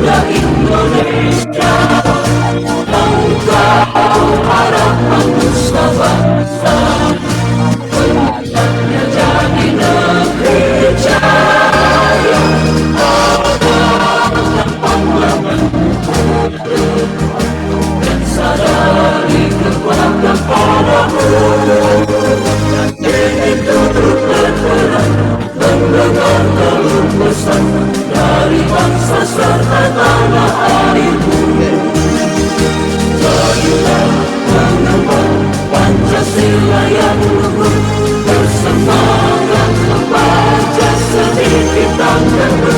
muda Indonesia, engkau harapan Mustafa, pendapatnya jadi negeri jaya, abang pahlawan dan sadari kekuatan padamu. Ingin turut berperan mendengar keluh pesan dari bangsa serta tanah airku. Marilah mengemban Pancasila yang luhur, bersemangat membaca sedikit tanganmu.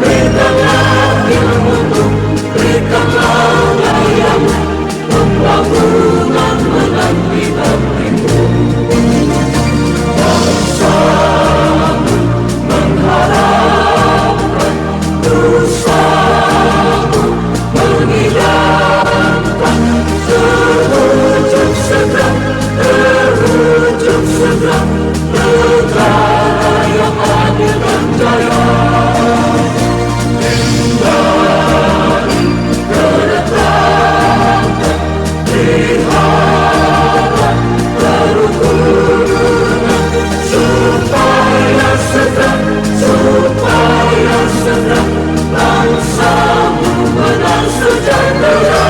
Berikanlah ilmumu, berikanlah dayamu, pembangunan menanti darimu. Bangsamu mengharapkan, nusamu mengidamkan, terwujud segera negara yang adil dan jaya. Hindari keretakan, pelihara kerukunan, supaya segera bangsamu benar sejahtera.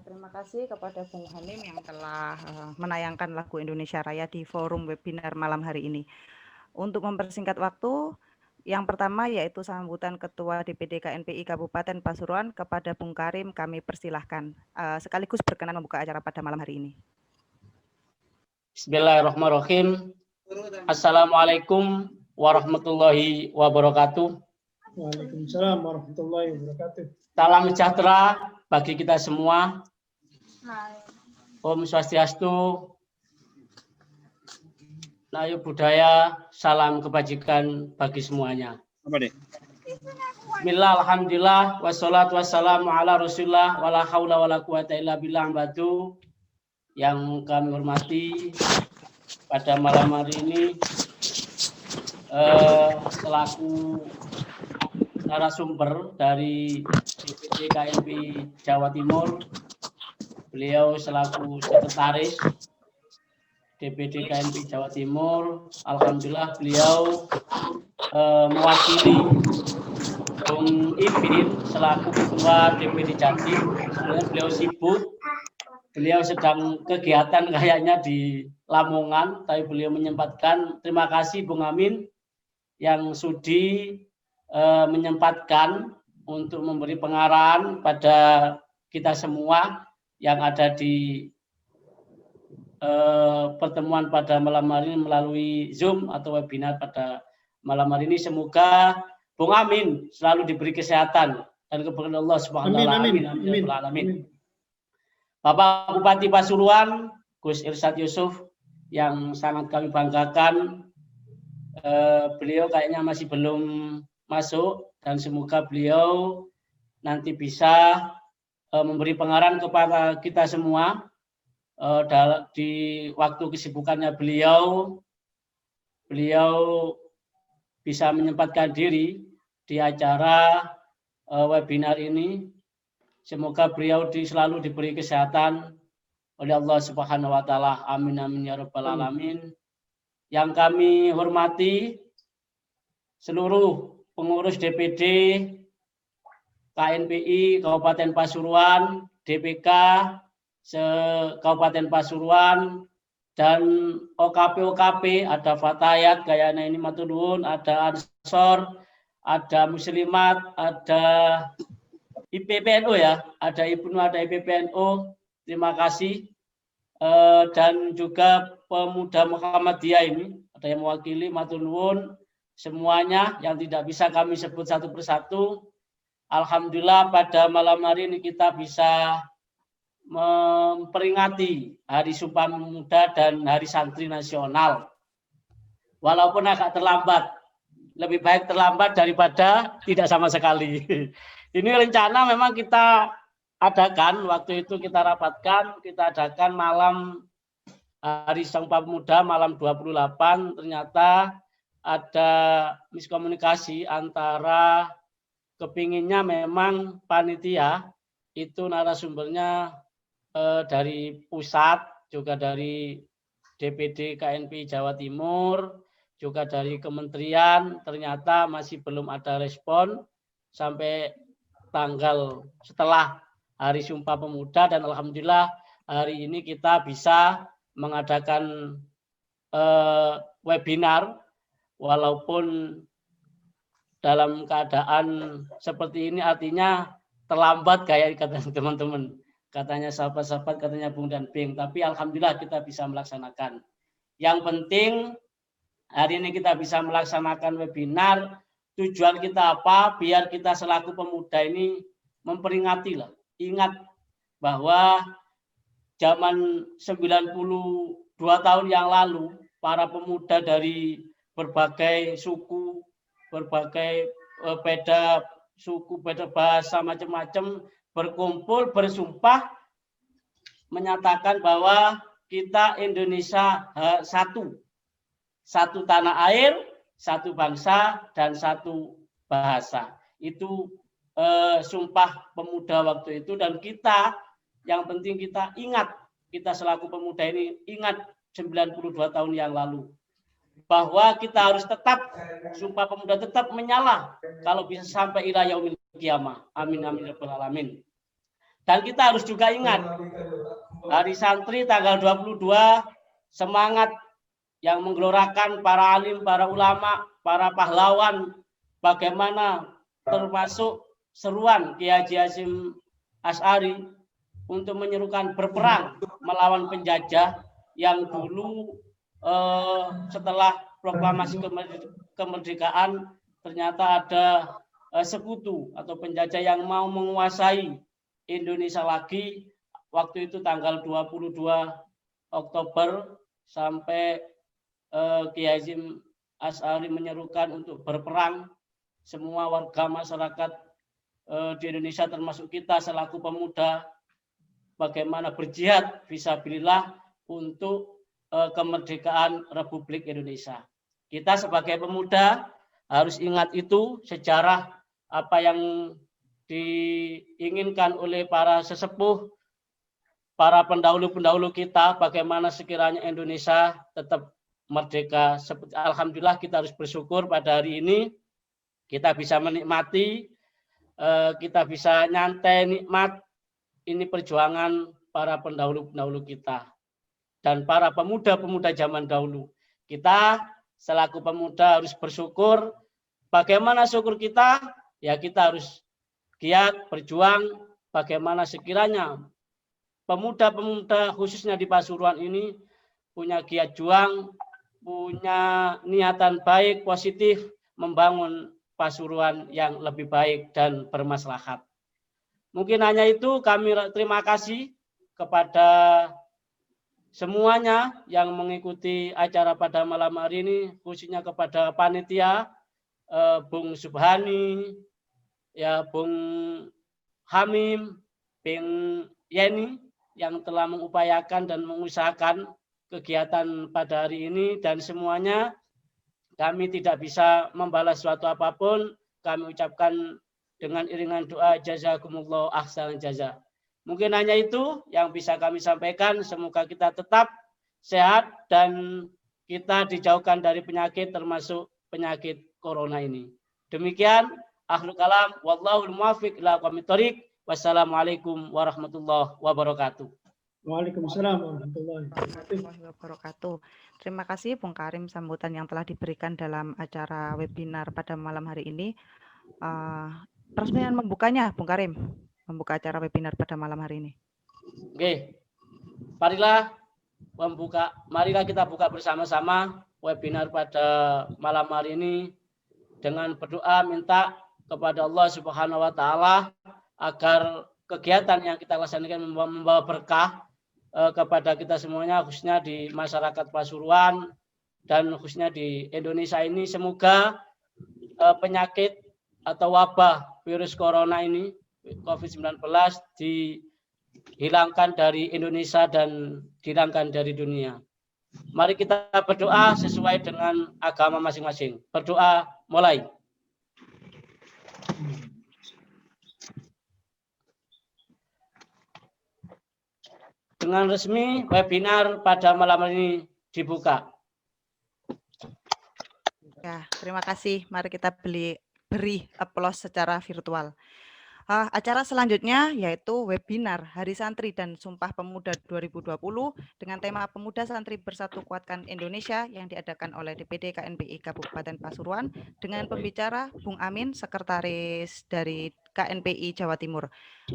Terima kasih kepada Bung Hanim yang telah menayangkan lagu Indonesia Raya di forum webinar malam hari ini. Untuk mempersingkat waktu, yang pertama yaitu sambutan Ketua DPD KNPI Kabupaten Pasuruan kepada Bung Karim, kami persilahkan. Sekaligus berkenan membuka acara pada malam hari ini. Bismillahirrahmanirrahim. Assalamualaikum warahmatullahi wabarakatuh. Waalaikumsalam warahmatullahi wabarakatuh. Salam sejahtera bagi kita semua. Om Swastiastu, Nayub Budaya, salam kebajikan bagi semuanya. Bismillah, alhamdulillah, wassalatu wassalamu ala rasulillah, wala hawla wala quwata illa billah ba'du. Yang kami hormati pada malam hari ini, selaku narasumber dari DPD KNPI Jawa Timur, beliau selaku sekretaris DPD KNPI Jawa Timur, alhamdulillah beliau mewakili Bung Ipin selaku ketua DPD Jatim. Sebenarnya beliau sibuk, beliau sedang kegiatan kayaknya di Lamongan, tapi beliau menyempatkan. Terima kasih Bung Amin yang sudi menyempatkan untuk memberi pengarahan pada kita semua yang ada di pertemuan pada malam hari ini melalui Zoom atau webinar pada malam hari ini. Semoga Bung Amin selalu diberi kesehatan dan keberkahan Allah Subhanahu wa taala. Amin. Bapak Bupati Pasuruan, Gus Irsyad Yusuf, yang sangat kami banggakan, beliau kayaknya masih belum masuk, dan semoga beliau nanti bisa memberi pengarahan kepada kita semua di waktu kesibukannya beliau bisa menyempatkan diri di acara webinar ini. Semoga beliau selalu diberi kesehatan oleh Allah Subhanahu wa taala. Amin amin ya rabbal alamin. Yang kami hormati seluruh pengurus DPD KNPI Kabupaten Pasuruan, DPK Kabupaten Pasuruan, dan OKP, ada Fatayat, Gayana ini Maturun, ada Ansor, ada Muslimat, ada IPPNO ya, ada Ibnu, ada IPPNO, terima kasih. Dan juga pemuda Muhammadiyah ini, ada yang mewakili, Maturun, semuanya yang tidak bisa kami sebut satu persatu. Alhamdulillah pada malam hari ini kita bisa memperingati Hari Sumpah Pemuda dan Hari Santri Nasional. Walaupun agak terlambat, lebih baik terlambat daripada tidak sama sekali. Ini rencana memang kita adakan, waktu itu kita rapatkan, kita adakan malam Hari Sumpah Pemuda, malam 28, ternyata ada miskomunikasi antara kepinginnya memang panitia, itu narasumbernya dari pusat, juga dari DPD KNPI Jawa Timur, juga dari kementerian, ternyata masih belum ada respon sampai tanggal setelah Hari Sumpah Pemuda, dan alhamdulillah hari ini kita bisa mengadakan webinar walaupun dalam keadaan seperti ini, artinya terlambat kayak kata teman-teman, katanya sahabat-sahabat, katanya Bung dan Bing, tapi alhamdulillah kita bisa melaksanakan. Yang penting hari ini kita bisa melaksanakan webinar. Tujuan kita apa? Biar kita selaku pemuda ini memperingati lah. Ingat bahwa zaman 92 tahun yang lalu, para pemuda dari berbagai suku, berbagai beda suku, beda bahasa, macam-macam berkumpul, bersumpah, menyatakan bahwa kita Indonesia satu tanah air, satu bangsa, dan satu bahasa. Itu sumpah pemuda waktu itu, dan kita yang penting kita ingat, kita selaku pemuda ini ingat 92 tahun yang lalu, bahwa kita harus tetap, sumpah pemuda tetap menyala kalau bisa sampai ila yaumil qiyamah. Amin amin ya rabbal alamin. Dan kita harus juga ingat Hari Santri tanggal 22, semangat yang menggelorakan para alim, para ulama, para pahlawan, bagaimana termasuk seruan Kiai Haji Hasyim Asy'ari untuk menyerukan berperang melawan penjajah yang dulu setelah proklamasi kemerdekaan ternyata ada sekutu atau penjajah yang mau menguasai Indonesia lagi. Waktu itu tanggal 22 Oktober sampai Kiai Hasyim Asy'ari menyerukan untuk berperang. Semua warga masyarakat di Indonesia termasuk kita selaku pemuda bagaimana berjihad fisabilillah untuk kemerdekaan Republik Indonesia. Kita sebagai pemuda harus ingat itu, sejarah apa yang diinginkan oleh para sesepuh, para pendahulu-pendahulu kita, bagaimana sekiranya Indonesia tetap merdeka. Alhamdulillah kita harus bersyukur pada hari ini kita bisa menikmati, kita bisa nyantai nikmat ini perjuangan para pendahulu-pendahulu kita dan para pemuda-pemuda zaman dahulu. Kita selaku pemuda harus bersyukur. Bagaimana syukur kita? Ya kita harus giat berjuang bagaimana sekiranya pemuda-pemuda khususnya di Pasuruan ini punya giat juang, punya niatan baik, positif, membangun Pasuruan yang lebih baik dan bermaslahat. Mungkin hanya itu, kami terima kasih kepada semuanya yang mengikuti acara pada malam hari ini, khususnya kepada panitia, Bung Subhani, ya Bung Hamim, Bung Yeni, yang telah mengupayakan dan mengusahakan kegiatan pada hari ini, dan semuanya kami tidak bisa membalas suatu apapun. Kami ucapkan dengan iringan doa jazakumullah ahsan jaza. Mungkin hanya itu yang bisa kami sampaikan. Semoga kita tetap sehat dan kita dijauhkan dari penyakit termasuk penyakit corona ini. Demikian akhirul kalam, wallahul muwaffiq ila aqwamit thoriq. Wassalamualaikum warahmatullahi wabarakatuh. Waalaikumsalam warahmatullahi wabarakatuh. Terima kasih Bung Karim sambutan yang telah diberikan dalam acara webinar pada malam hari ini. Peresmian membukanya Bung Karim, membuka acara webinar pada malam hari ini. Oke, marilah kita buka bersama-sama webinar pada malam hari ini dengan berdoa minta kepada Allah Subhanahu wa taala agar kegiatan yang kita laksanakan membawa berkah kepada kita semuanya, khususnya di masyarakat Pasuruan dan khususnya di Indonesia ini. Semoga penyakit atau wabah virus corona ini, COVID-19, dihilangkan dari Indonesia dan dihilangkan dari dunia. Mari kita berdoa sesuai dengan agama masing-masing. Berdoa mulai. Dengan resmi webinar pada malam ini dibuka. Ya, terima kasih. Mari kita beri aplaus secara virtual. Acara selanjutnya yaitu webinar Hari Santri dan Sumpah Pemuda 2020 dengan tema Pemuda Santri Bersatu Kuatkan Indonesia yang diadakan oleh DPD KNPI Kabupaten Pasuruan dengan pembicara Bung Amin, Sekretaris dari KNPI Jawa Timur.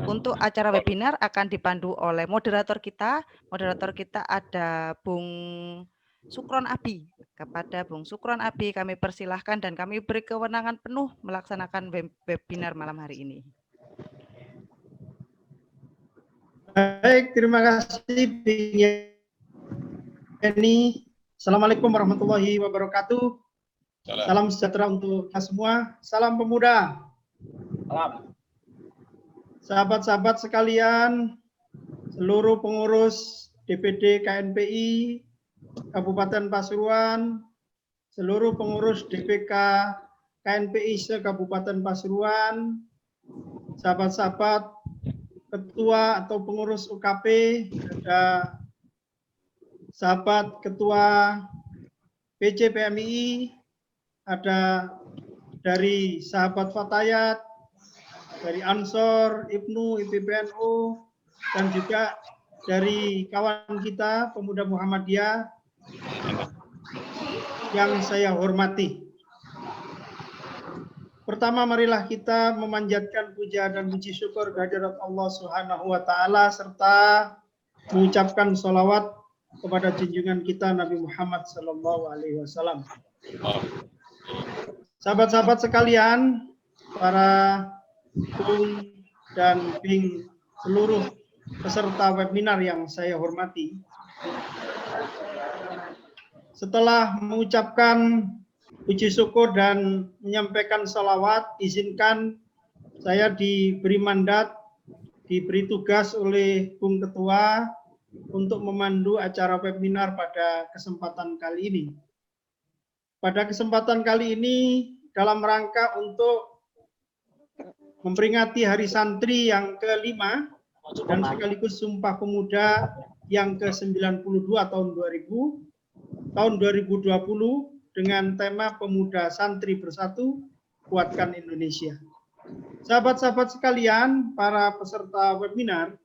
Untuk acara webinar akan dipandu oleh moderator kita. Moderator kita ada Bung Sukron Abi. Kepada Bung Sukron Abi kami persilahkan dan kami beri kewenangan penuh melaksanakan webinar malam hari ini. Baik, terima kasih Beni. Assalamualaikum warahmatullahi wabarakatuh. Salam sejahtera untuk kita semua. Salam pemuda. Salam. Sahabat-sahabat sekalian, seluruh pengurus DPD KNPI Kabupaten Pasuruan, seluruh pengurus DPK KNPI se-Kabupaten Pasuruan, sahabat-sahabat ketua atau pengurus UKP, ada sahabat ketua PJ PMI, ada dari sahabat Fatayat, dari Ansor, Ibnu, IPPNU, dan juga dari kawan kita pemuda Muhammadiyah yang saya hormati. Pertama, marilah kita memanjatkan puja dan puji syukur kehadirat Allah Subhanahu wa Ta'ala serta mengucapkan sholawat kepada junjungan kita Nabi Muhammad Sallallahu Alaihi Wasallam. Sahabat-sahabat sekalian, para Bung dan Bing, seluruh peserta webinar yang saya hormati, setelah mengucapkan puji syukur dan menyampaikan salawat, izinkan saya diberi mandat, diberi tugas oleh Bung Ketua untuk memandu acara webinar pada kesempatan kali ini. Pada kesempatan kali ini dalam rangka untuk memperingati Hari Santri yang ke-5 dan sekaligus Sumpah Pemuda yang ke-92 tahun 2020 dengan tema Pemuda Santri Bersatu Kuatkan Indonesia. Sahabat-sahabat sekalian, para peserta webinar,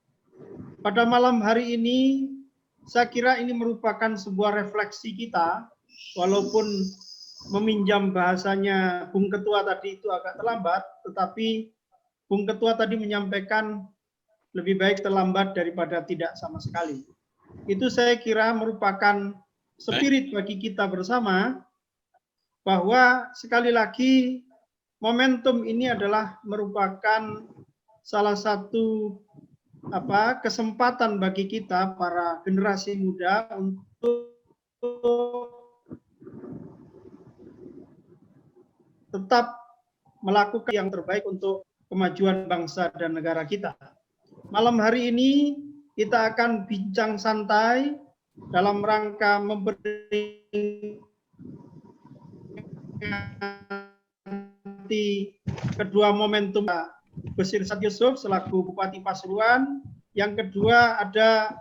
pada malam hari ini saya kira ini merupakan sebuah refleksi kita, walaupun meminjam bahasanya Bung Ketua tadi itu agak terlambat, tetapi Bung Ketua tadi menyampaikan lebih baik terlambat daripada tidak sama sekali. Itu saya kira merupakan spirit bagi kita bersama, bahwa sekali lagi momentum ini adalah merupakan salah satu kesempatan bagi kita para generasi muda untuk tetap melakukan yang terbaik untuk kemajuan bangsa dan negara kita. Malam hari ini kita akan bincang santai dalam rangka memberi kedua momentum Gus Irsad Yusuf selaku Bupati Pasuruan, yang kedua ada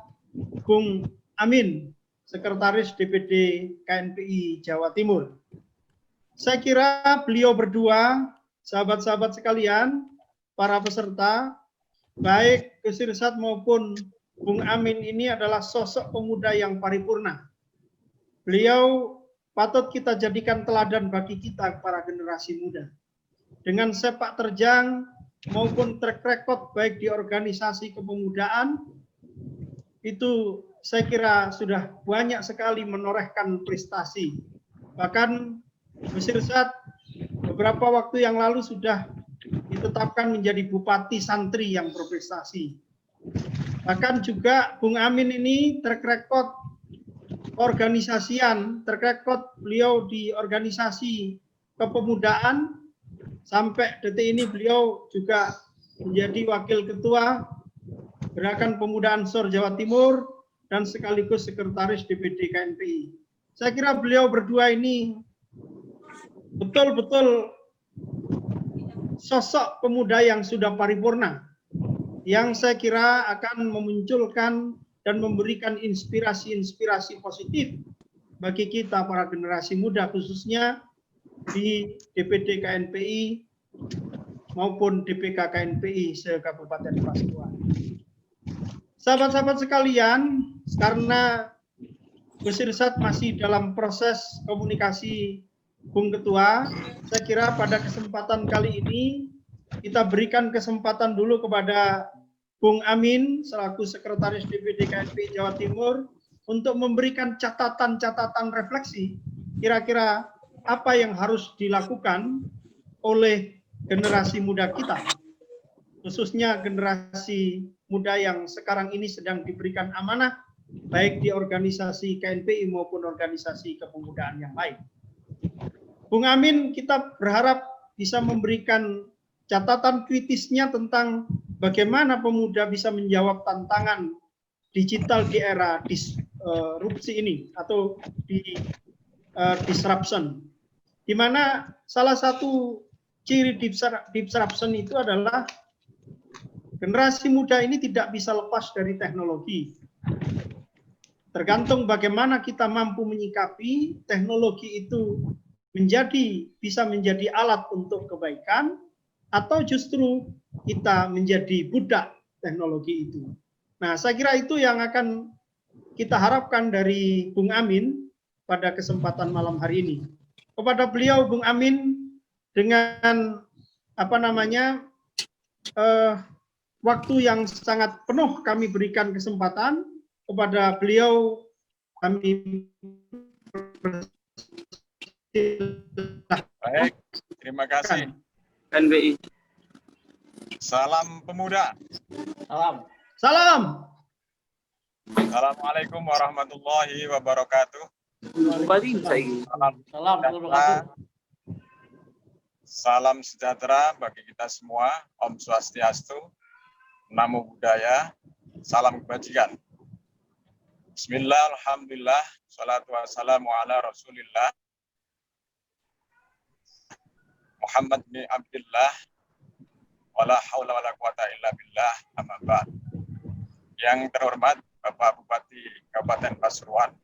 Bung Amin, Sekretaris DPD KNPI Jawa Timur. Saya kira beliau berdua, sahabat-sahabat sekalian, para peserta, baik Gus Irsad maupun Bung Amin ini adalah sosok pemuda yang paripurna. Beliau patut kita jadikan teladan bagi kita para generasi muda. Dengan sepak terjang maupun track record baik di organisasi kepemudaan, itu saya kira sudah banyak sekali menorehkan prestasi. Bahkan Gus Irsad beberapa waktu yang lalu sudah ditetapkan menjadi Bupati Santri yang berprestasi. Bahkan juga Bung Amin ini track record organisasian, track record beliau di organisasi kepemudaan sampai detik ini beliau juga menjadi Wakil Ketua Gerakan Pemuda Ansor Jawa Timur dan sekaligus Sekretaris DPD KNPI. Saya kira beliau berdua ini betul-betul sosok pemuda yang sudah paripurna, yang saya kira akan memunculkan dan memberikan inspirasi-inspirasi positif bagi kita para generasi muda, khususnya di DPD KNPI maupun DPK KNPI se-Kabupaten Pasuruan. Sahabat-sahabat sekalian, karena Gus Irsad masih dalam proses komunikasi Bung Ketua, saya kira pada kesempatan kali ini kita berikan kesempatan dulu kepada Bung Amin selaku Sekretaris DPD KNPI Jawa Timur untuk memberikan catatan-catatan refleksi kira-kira apa yang harus dilakukan oleh generasi muda kita, khususnya generasi muda yang sekarang ini sedang diberikan amanah baik di organisasi KNPI maupun organisasi kepemudaan yang lain. Bung Amin, kita berharap bisa memberikan catatan kritisnya tentang bagaimana pemuda bisa menjawab tantangan digital di era disrupsi ini atau disruption, di mana salah satu ciri disruption itu adalah generasi muda ini tidak bisa lepas dari teknologi. Tergantung bagaimana kita mampu menyikapi teknologi itu bisa menjadi alat untuk kebaikan, atau justru kita menjadi budak teknologi itu. Nah, saya kira itu yang akan kita harapkan dari Bung Amin pada kesempatan malam hari ini. Kepada beliau, Bung Amin, dengan waktu yang sangat penuh kami berikan kesempatan kepada beliau, kami baik, terima kasih. NBI. Salam pemuda. Salam. Salam. Assalamualaikum warahmatullahi wabarakatuh. Salam sejahtera bagi kita semua. Om Swastiastu, Namo Buddhaya, salam kebajikan. Bismillah, alhamdulillah, salatu wassalamu ala rasulillah, Muhammad bin Abdullah, wala haula wala quwata illa billah, amma ba'd. Yang terhormat Bapak Bupati Kabupaten Pasuruan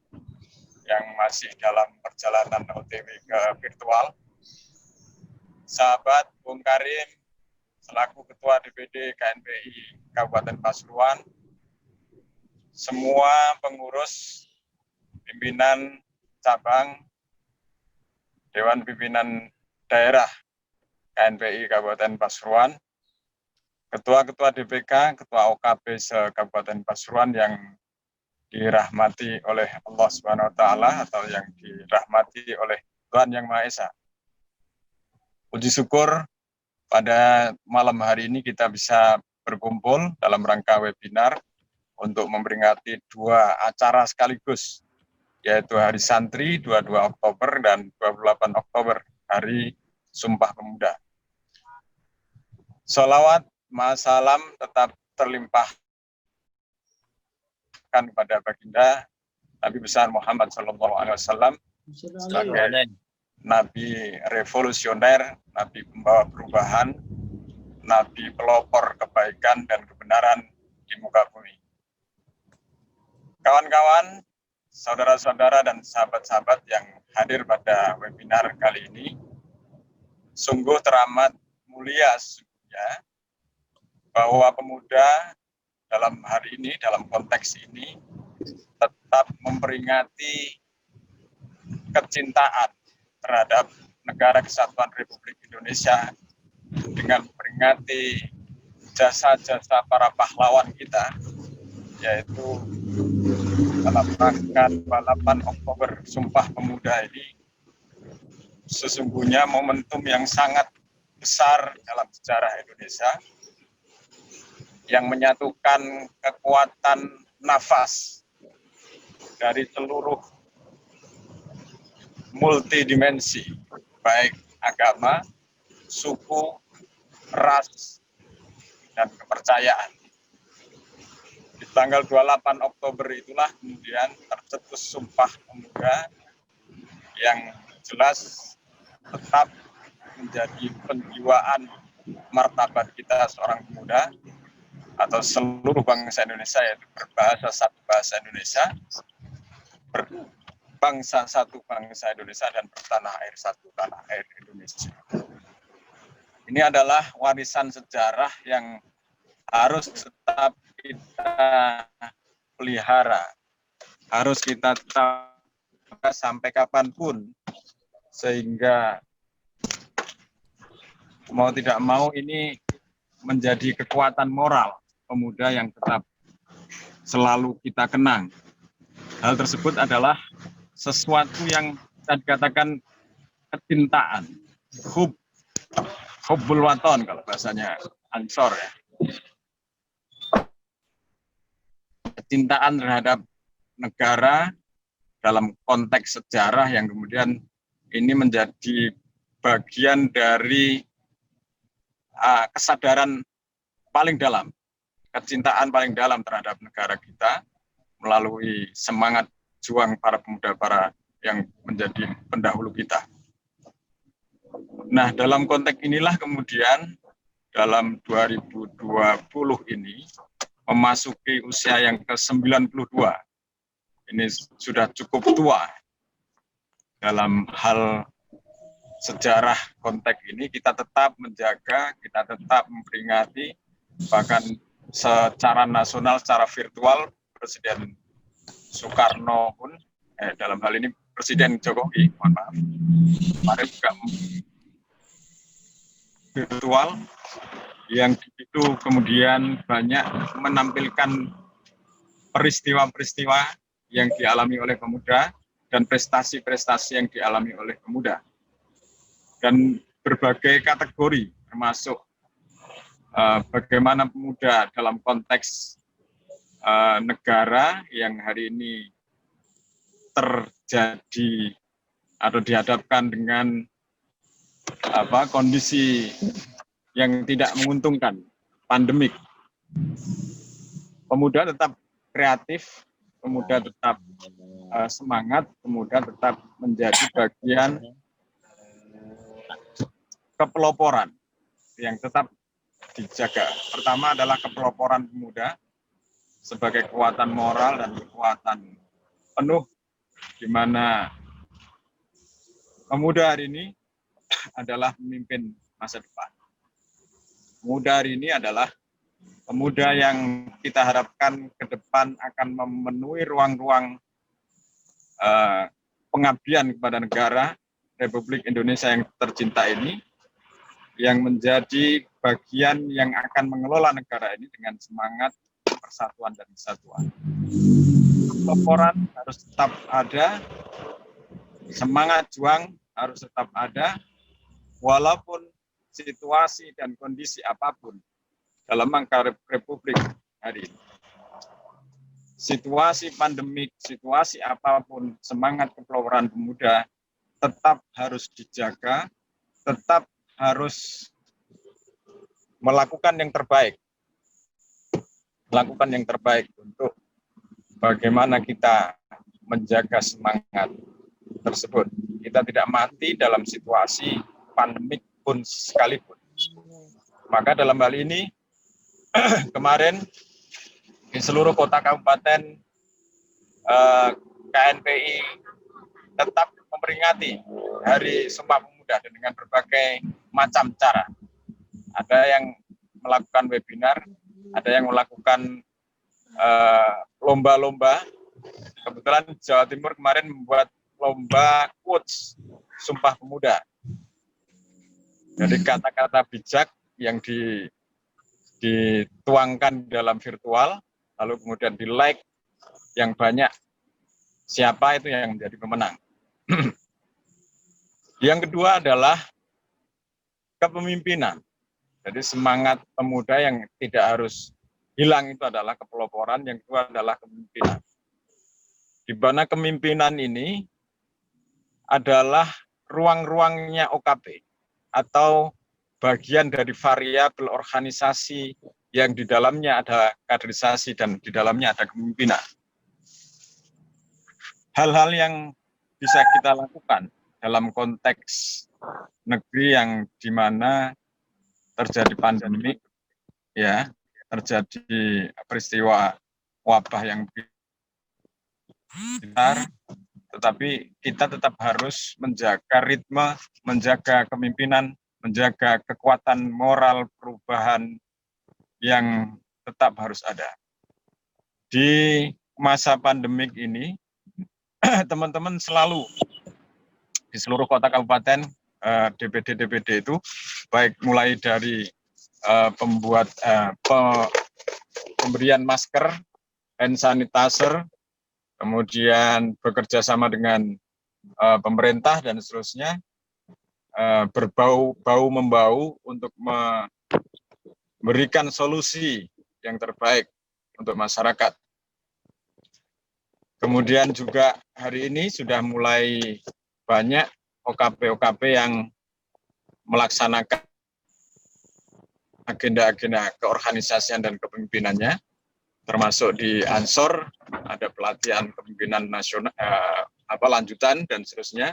yang masih dalam perjalanan OTW ke virtual, sahabat Bung Karim selaku Ketua DPD KNPI Kabupaten Pasuruan, semua pengurus pimpinan cabang, Dewan Pimpinan Daerah KNPI Kabupaten Pasuruan, Ketua-Ketua DPK, Ketua OKP se-Kabupaten Pasuruan yang dirahmati oleh Allah Subhanahu wa Ta'ala atau yang dirahmati oleh Tuhan Yang Maha Esa. Puji syukur pada malam hari ini kita bisa berkumpul dalam rangka webinar untuk memperingati dua acara sekaligus, yaitu Hari Santri 22 Oktober dan 28 Oktober, Hari Sumpah Pemuda. Sholawat, salam tetap terlimpahkan kepada baginda Nabi besar Muhammad SAW sebagai Nabi revolusioner, Nabi pembawa perubahan, Nabi pelopor kebaikan dan kebenaran di muka bumi. Kawan-kawan, saudara-saudara dan sahabat-sahabat yang hadir pada webinar kali ini, sungguh teramat mulia sesungguhnya bahwa pemuda dalam hari ini, dalam konteks ini, tetap memperingati kecintaan terhadap Negara Kesatuan Republik Indonesia dengan memperingati jasa-jasa para pahlawan kita, yaitu dalam rangka 28 Oktober Sumpah Pemuda ini sesungguhnya momentum yang sangat besar dalam sejarah Indonesia yang menyatukan kekuatan nafas dari seluruh multidimensi, baik agama, suku, ras, dan kepercayaan. Di tanggal 28 Oktober itulah kemudian tercetus Sumpah Pemuda yang jelas tetap menjadi penjiwaan martabat kita seorang pemuda atau seluruh bangsa Indonesia, yaitu berbahasa satu bahasa Indonesia, berbangsa satu bangsa Indonesia, dan bertanah air satu tanah air Indonesia. Ini adalah warisan sejarah yang harus tetap kita pelihara, harus kita tetap sampai kapanpun, sehingga mau tidak mau ini menjadi kekuatan moral pemuda yang tetap selalu kita kenang. Hal tersebut adalah sesuatu yang bisa dikatakan kecintaan, hubbul waton kalau bahasanya Ansor ya. Kecintaan terhadap negara dalam konteks sejarah yang kemudian ini menjadi bagian dari kesadaran paling dalam, kecintaan paling dalam terhadap negara kita melalui semangat juang para pemuda yang menjadi pendahulu kita. Nah, dalam konteks inilah kemudian dalam 2020 ini memasuki usia yang ke-92. Ini sudah cukup tua. Dalam hal sejarah konteks ini kita tetap menjaga, kita tetap memperingati, bahkan secara nasional, secara virtual, Presiden Soekarno pun, dalam hal ini Presiden Jokowi, mohon maaf, kemarin juga virtual, yang itu kemudian banyak menampilkan peristiwa-peristiwa yang dialami oleh pemuda dan prestasi-prestasi yang dialami oleh pemuda. Dan berbagai kategori, termasuk bagaimana pemuda dalam konteks negara yang hari ini terjadi atau dihadapkan dengan kondisi yang tidak menguntungkan, pandemik. Pemuda tetap kreatif, pemuda tetap semangat, pemuda tetap menjadi bagian kepeloporan yang tetap dijaga. Pertama adalah kepeloporan pemuda sebagai kekuatan moral dan kekuatan penuh, di mana pemuda hari ini adalah pemimpin masa depan. Pemuda hari ini adalah pemuda yang kita harapkan ke depan akan memenuhi ruang-ruang pengabdian kepada negara Republik Indonesia yang tercinta ini, yang menjadi bagian yang akan mengelola negara ini dengan semangat persatuan dan kesatuan. Laporan harus tetap ada, semangat juang harus tetap ada, walaupun situasi dan kondisi apapun dalam angka Republik hari ini. Situasi pandemik, situasi apapun, semangat kepeloporan pemuda tetap harus dijaga, tetap harus melakukan yang terbaik. Melakukan yang terbaik untuk bagaimana kita menjaga semangat tersebut. Kita tidak mati dalam situasi pandemik pun sekalipun. Maka dalam hal ini, kemarin di seluruh kota kabupaten KNPI tetap memperingati Hari Sumpah Pemuda dengan berbagai macam cara. Ada yang melakukan webinar, ada yang melakukan lomba-lomba. Kebetulan Jawa Timur kemarin membuat lomba quotes Sumpah Pemuda. Jadi kata-kata bijak yang dituangkan dalam virtual, lalu kemudian di-like yang banyak, siapa itu yang menjadi pemenang. Yang kedua adalah kepemimpinan. Jadi semangat pemuda yang tidak harus hilang itu adalah kepeloporan, yang kedua adalah kepemimpinan. Di mana kepemimpinan ini adalah ruang-ruangnya OKP atau bagian dari variabel organisasi yang di dalamnya ada kaderisasi dan di dalamnya ada kepemimpinan. Hal-hal yang bisa kita lakukan dalam konteks negeri yang di mana terjadi pandemi, ya, terjadi peristiwa wabah yang besar, tetapi kita tetap harus menjaga ritme, menjaga kepemimpinan, menjaga kekuatan moral perubahan yang tetap harus ada. Di masa pandemik ini, teman-teman selalu di seluruh kota kabupaten, DPD itu, baik mulai dari pemberian masker, hand sanitizer, kemudian bekerja sama dengan pemerintah dan seterusnya, berbau-membau untuk memberikan solusi yang terbaik untuk masyarakat. Kemudian juga hari ini sudah mulai banyak OKP yang melaksanakan agenda-agenda keorganisasian dan kepemimpinannya, termasuk di Ansor ada pelatihan kepemimpinan nasional lanjutan dan seterusnya.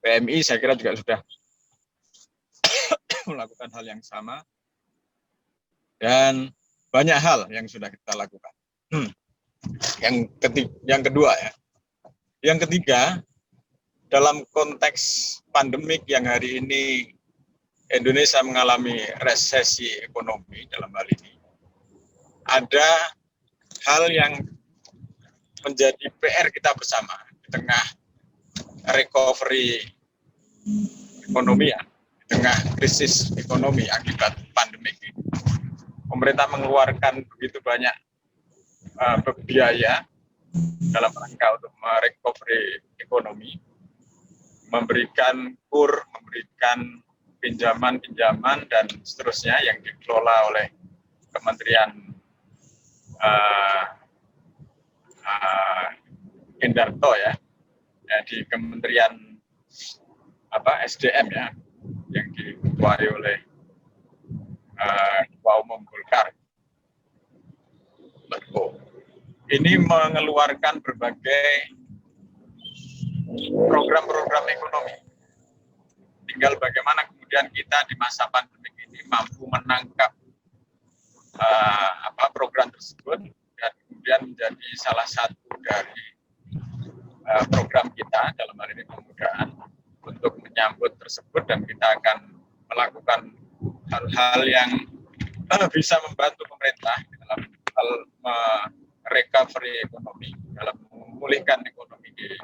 PMI saya kira juga sudah melakukan hal yang sama, dan banyak hal yang sudah kita lakukan. Yang kedua ya. Yang ketiga, dalam konteks pandemik yang hari ini Indonesia mengalami resesi ekonomi dalam hal ini, ada hal yang menjadi PR kita bersama di tengah recovery ekonomi, ya, di tengah krisis ekonomi akibat pandemik ini. Pemerintah mengeluarkan begitu banyak biaya dalam rangka untuk merecovery ekonomi, memberikan kur, memberikan pinjaman dan seterusnya yang dikelola oleh Kementerian Indarto ya, di Kementerian SDM ya, yang diketuai oleh Ketua Umum Golkar. Ini mengeluarkan berbagai program-program ekonomi. Tinggal bagaimana kemudian kita di masa pandemi ini mampu menangkap program tersebut dan kemudian menjadi salah satu dari program kita dalam hal ini pemudaan untuk menyambut tersebut, dan kita akan melakukan hal-hal yang bisa membantu pemerintah dalam hal recovery ekonomi, dalam memulihkan ekonomi di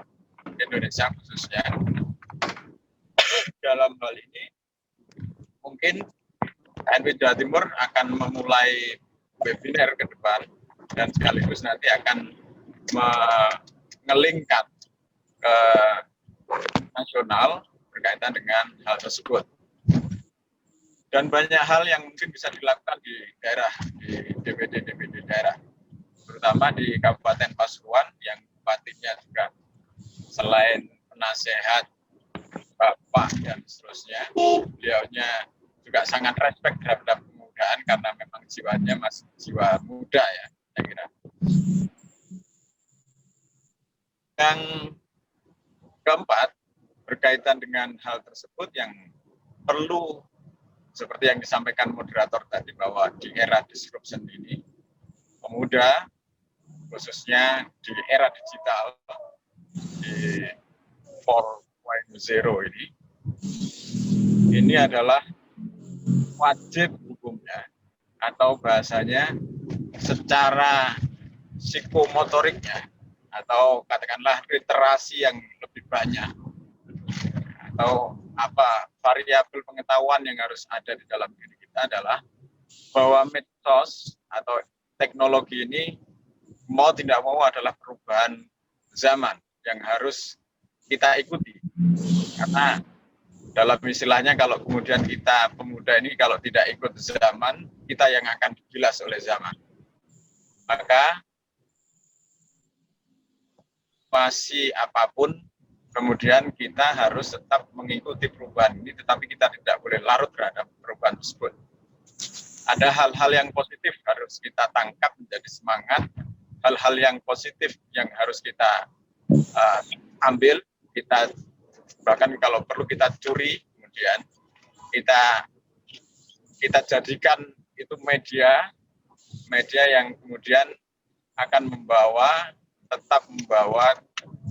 Indonesia khususnya. Dalam hal ini mungkin KNP Jawa Timur akan memulai webinar ke depan dan sekaligus nanti akan mengelingkan ke nasional berkaitan dengan hal tersebut. Dan banyak hal yang mungkin bisa dilakukan di daerah, di DPD daerah, terutama di Kabupaten Pasuruan yang bupatinya juga selain penasehat, bapak dan seterusnya, beliaunya juga sangat respect terhadap kemudaan karena memang jiwanya masih jiwa muda ya, saya kira. Yang keempat, berkaitan dengan hal tersebut yang perlu, seperti yang disampaikan moderator tadi, bahwa di era disruption ini, pemuda, khususnya di era digital, di 4.0 ini adalah wajib hukumnya, atau bahasanya secara psikomotoriknya, atau katakanlah literasi yang lebih banyak, atau variabel pengetahuan yang harus ada di dalam diri kita adalah bahwa medsos atau teknologi ini mau tidak mau adalah perubahan zaman yang harus kita ikuti. Karena dalam istilahnya kalau kemudian kita pemuda ini kalau tidak ikut zaman, kita yang akan digilas oleh zaman. Maka masih apapun kemudian kita harus tetap mengikuti perubahan ini, tetapi kita tidak boleh larut terhadap perubahan tersebut. Ada hal-hal yang positif harus kita tangkap menjadi semangat, hal-hal yang positif yang harus kita ambil, kita bahkan kalau perlu kita curi, kemudian kita jadikan itu media yang kemudian akan tetap membawa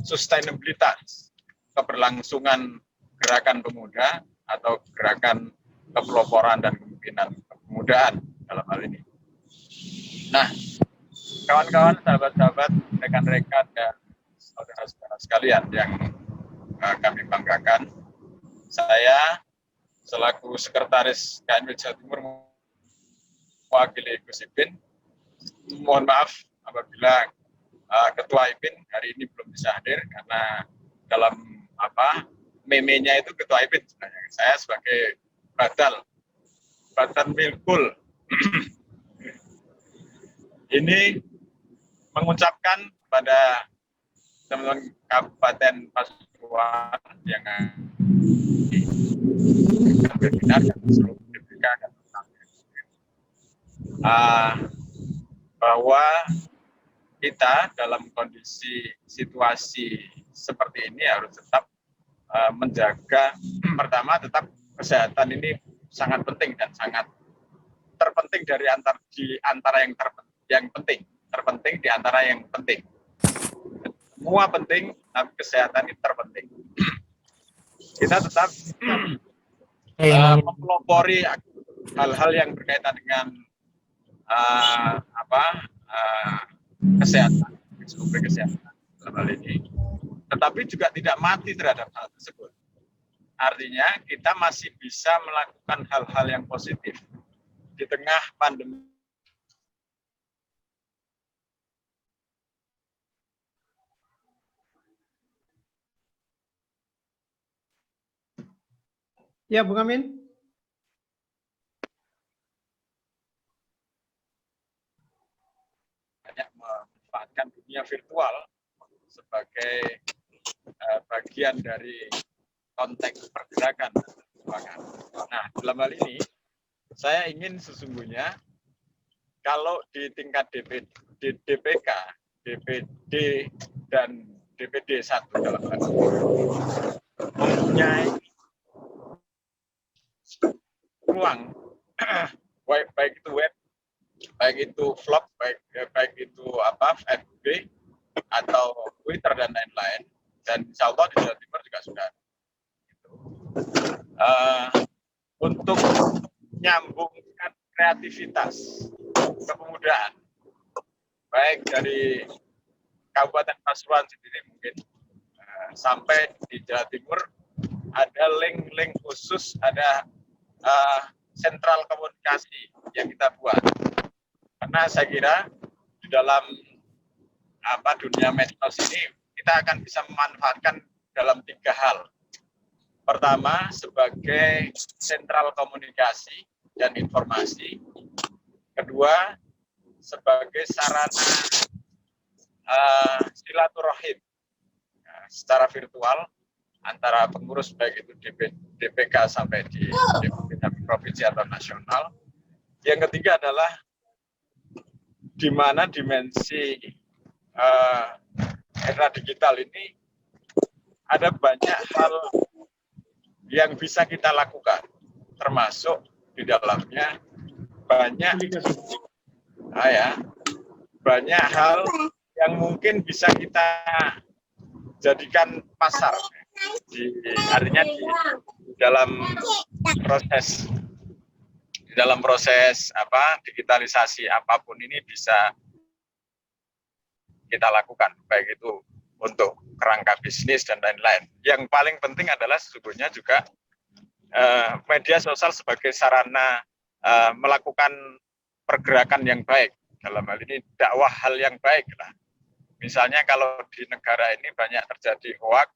sustainabilitas, keberlangsungan gerakan pemuda atau gerakan kepeloporan dan kepemimpinan kepemudaan dalam hal ini. Nah, kawan-kawan, sahabat-sahabat, rekan-rekan dan saudara-saudara sekalian yang kami banggakan, saya selaku Sekretaris KNP Jawa Timur mewakili Gus Ipin, mohon maaf apabila Ketua Ipin hari ini belum bisa hadir karena dalam meme-nya itu Ketua Ipin sebenarnya. Saya sebagai Batan Milkul ini mengucapkan kepada teman-teman Kabupaten Pasuruan yang berbinar dan seluruh DPK dan bahwa kita dalam kondisi situasi seperti ini harus tetap menjaga, pertama tetap kesehatan ini sangat penting dan sangat terpenting di antara yang penting, terpenting di antara yang penting. Semua penting, tapi kesehatan ini terpenting. Kita tetap mempelopori hal-hal yang berkaitan dengan kesehatan, kesehatan dalam hal ini. Tetapi juga tidak mati terhadap hal tersebut. Artinya kita masih bisa melakukan hal-hal yang positif di tengah pandemi. Ya, Bung Amin. Banyak memanfaatkan dunia virtual sebagai bagian dari konteks pergerakan. Nah, dalam hal ini saya ingin sesungguhnya kalau di tingkat DPK, DPD dan DPD 1 dalam hal ini mempunyai ruang baik itu web, baik itu vlog, baik itu FB atau Twitter dan lain-lain, dan insya Allah di Jawa Timur juga sudah untuk menyambungkan kreativitas kepemudaan baik dari Kabupaten Pasuruan sendiri mungkin sampai di Jawa Timur ada link-link khusus, ada sentral komunikasi yang kita buat, karena saya kira di dalam dunia medsos ini kita akan bisa memanfaatkan dalam 3 hal. Pertama, sebagai sentral komunikasi dan informasi. Kedua, sebagai sarana silaturahim secara virtual antara pengurus baik itu DPK sampai di provinsi atau nasional. Yang ketiga adalah di mana dimensi era digital ini ada banyak hal yang bisa kita lakukan, termasuk di dalamnya banyak hal yang mungkin bisa kita jadikan pasar. Artinya di dalam proses digitalisasi apapun ini bisa kita lakukan, baik itu untuk kerangka bisnis dan lain-lain. Yang paling penting adalah sesungguhnya juga media sosial sebagai sarana melakukan pergerakan yang baik. Dalam hal ini dakwah hal yang baik lah. Misalnya kalau di negara ini banyak terjadi hoak,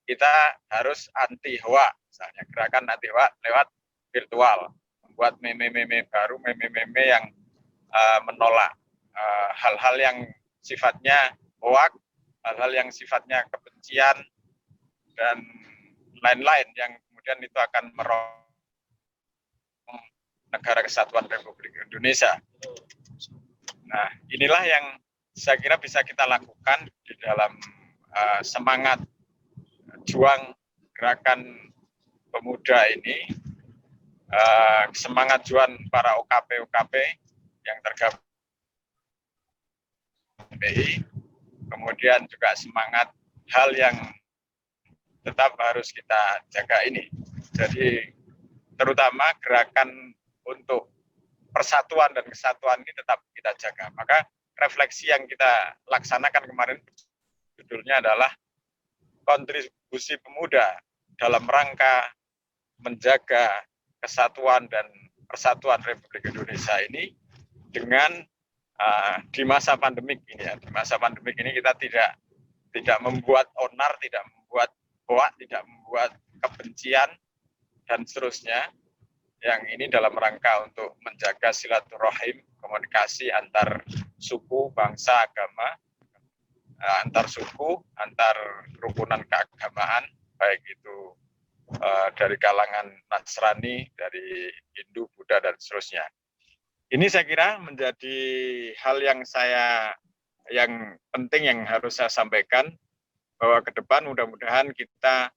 kita harus anti hoak. Misalnya gerakan anti hoak lewat virtual, membuat meme-meme baru, meme-meme yang menolak hal-hal yang sifatnya hoak, hal-hal yang sifatnya kebencian, dan lain-lain yang kemudian itu akan merong negara kesatuan Republik Indonesia. Nah, inilah yang saya kira bisa kita lakukan di dalam semangat juang gerakan pemuda ini, semangat juang para OKP yang tergabung KNPI, kemudian juga semangat hal yang tetap harus kita jaga ini. Jadi terutama gerakan untuk persatuan dan kesatuan ini tetap kita jaga. Maka refleksi yang kita laksanakan kemarin judulnya adalah kontribusi pemuda dalam rangka menjaga kesatuan dan persatuan Republik Indonesia ini dengan di masa pandemik ini ya. Di masa pandemik ini kita tidak membuat onar, tidak membuat hoak, tidak membuat kebencian dan seterusnya. Yang ini dalam rangka untuk menjaga silaturahim, komunikasi antar suku, bangsa, agama, antar suku, antar rukunan keagamaan, baik itu dari kalangan Nasrani, dari Hindu, Buddha, dan seterusnya. Ini saya kira menjadi hal yang penting yang harus saya sampaikan, bahwa ke depan mudah-mudahan kita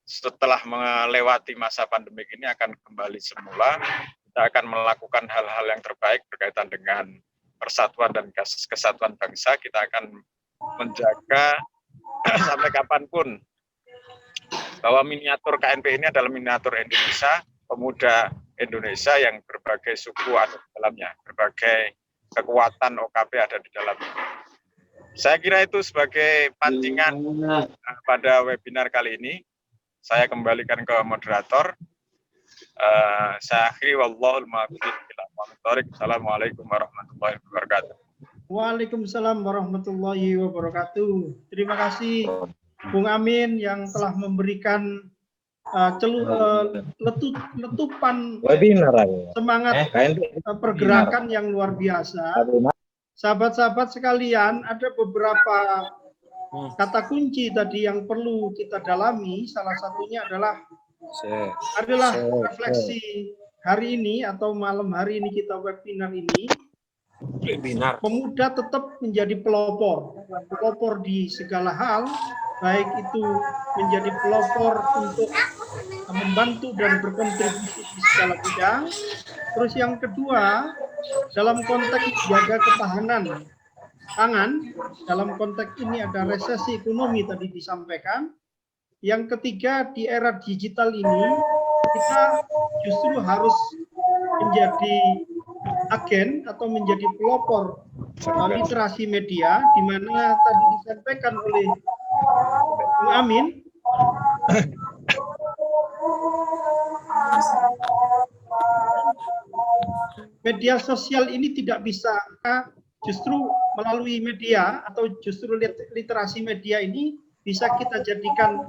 setelah melewati masa pandemik ini akan kembali semula. Kita akan melakukan hal-hal yang terbaik berkaitan dengan persatuan dan kesatuan bangsa. Kita akan menjaga sampai kapanpun bahwa miniatur KNPI ini adalah miniatur Indonesia, pemuda Indonesia yang berbagai suku ada di dalamnya, berbagai kekuatan OKP ada di dalamnya. Saya kira itu sebagai pancingan pada webinar kali ini. Saya kembalikan ke moderator. Saya akhiri wallahul muwaffiq ila aqwamit thoriq. Assalamualaikum warahmatullahi wabarakatuh. Waalaikumsalam warahmatullahi wabarakatuh. Terima kasih Bung Amin yang telah memberikan letupan semangat pergerakan yang luar biasa. Sahabat-sahabat sekalian, ada beberapa kata kunci tadi yang perlu kita dalami. Salah satunya adalah refleksi hari ini atau malam hari ini kita webinar ini. Pemuda tetap menjadi pelopor di segala hal, baik itu menjadi pelopor untuk membantu dan berkontribusi di segala bidang. Terus yang kedua, dalam konteks jaga ketahanan pangan, dalam konteks ini ada resesi ekonomi tadi disampaikan. Yang ketiga, di era digital ini kita justru harus menjadi agen atau menjadi pelopor literasi media, di mana tadi disampaikan oleh Bung Amin, media sosial ini tidak bisa justru melalui media atau justru literasi media ini bisa kita jadikan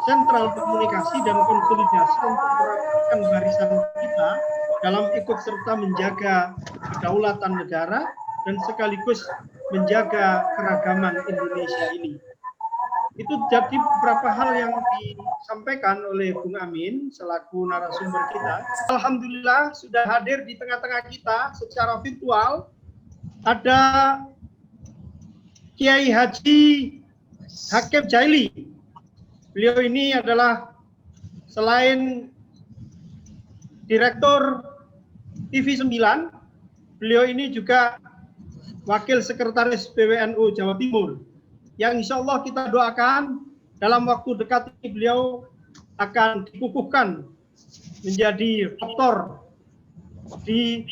sentral komunikasi dan konsolidasi untuk merapikan barisan kita dalam ikut serta menjaga kedaulatan negara dan sekaligus menjaga keragaman Indonesia ini. Itu jadi beberapa hal yang disampaikan oleh Bung Amin selaku narasumber kita. Alhamdulillah sudah hadir di tengah-tengah kita secara virtual. Ada Kiai Haji Hakim Jaili. Beliau ini adalah selain Direktur TV 9, beliau ini juga Wakil Sekretaris PWNU Jawa Timur. Yang insya Allah kita doakan dalam waktu dekat ini beliau akan dikukuhkan menjadi doktor di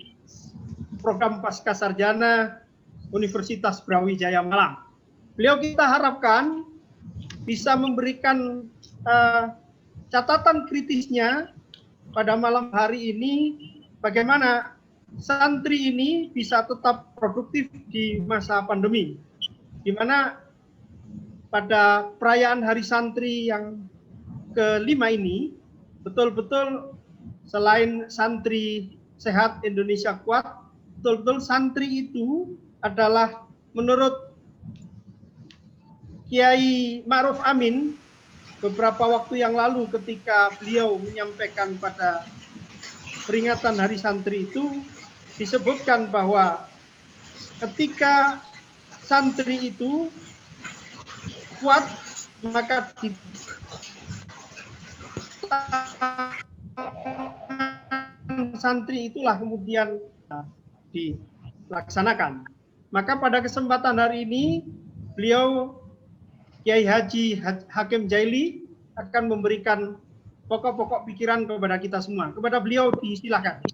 program Pasca Sarjana Universitas Brawijaya Malang. Beliau kita harapkan bisa memberikan catatan kritisnya pada malam hari ini, bagaimana santri ini bisa tetap produktif di masa pandemi, di mana pada perayaan Hari Santri yang ke-5 ini, betul-betul selain santri sehat Indonesia kuat, betul-betul santri itu adalah menurut Kiai Ma'ruf Amin beberapa waktu yang lalu ketika beliau menyampaikan pada peringatan Hari Santri itu disebutkan bahwa ketika santri itu kuat maka di santri itulah kemudian dilaksanakan. Maka pada kesempatan hari ini beliau Kiai Haji Hakim Jaili akan memberikan pokok-pokok pikiran kepada kita semua. Kepada beliau disilakan.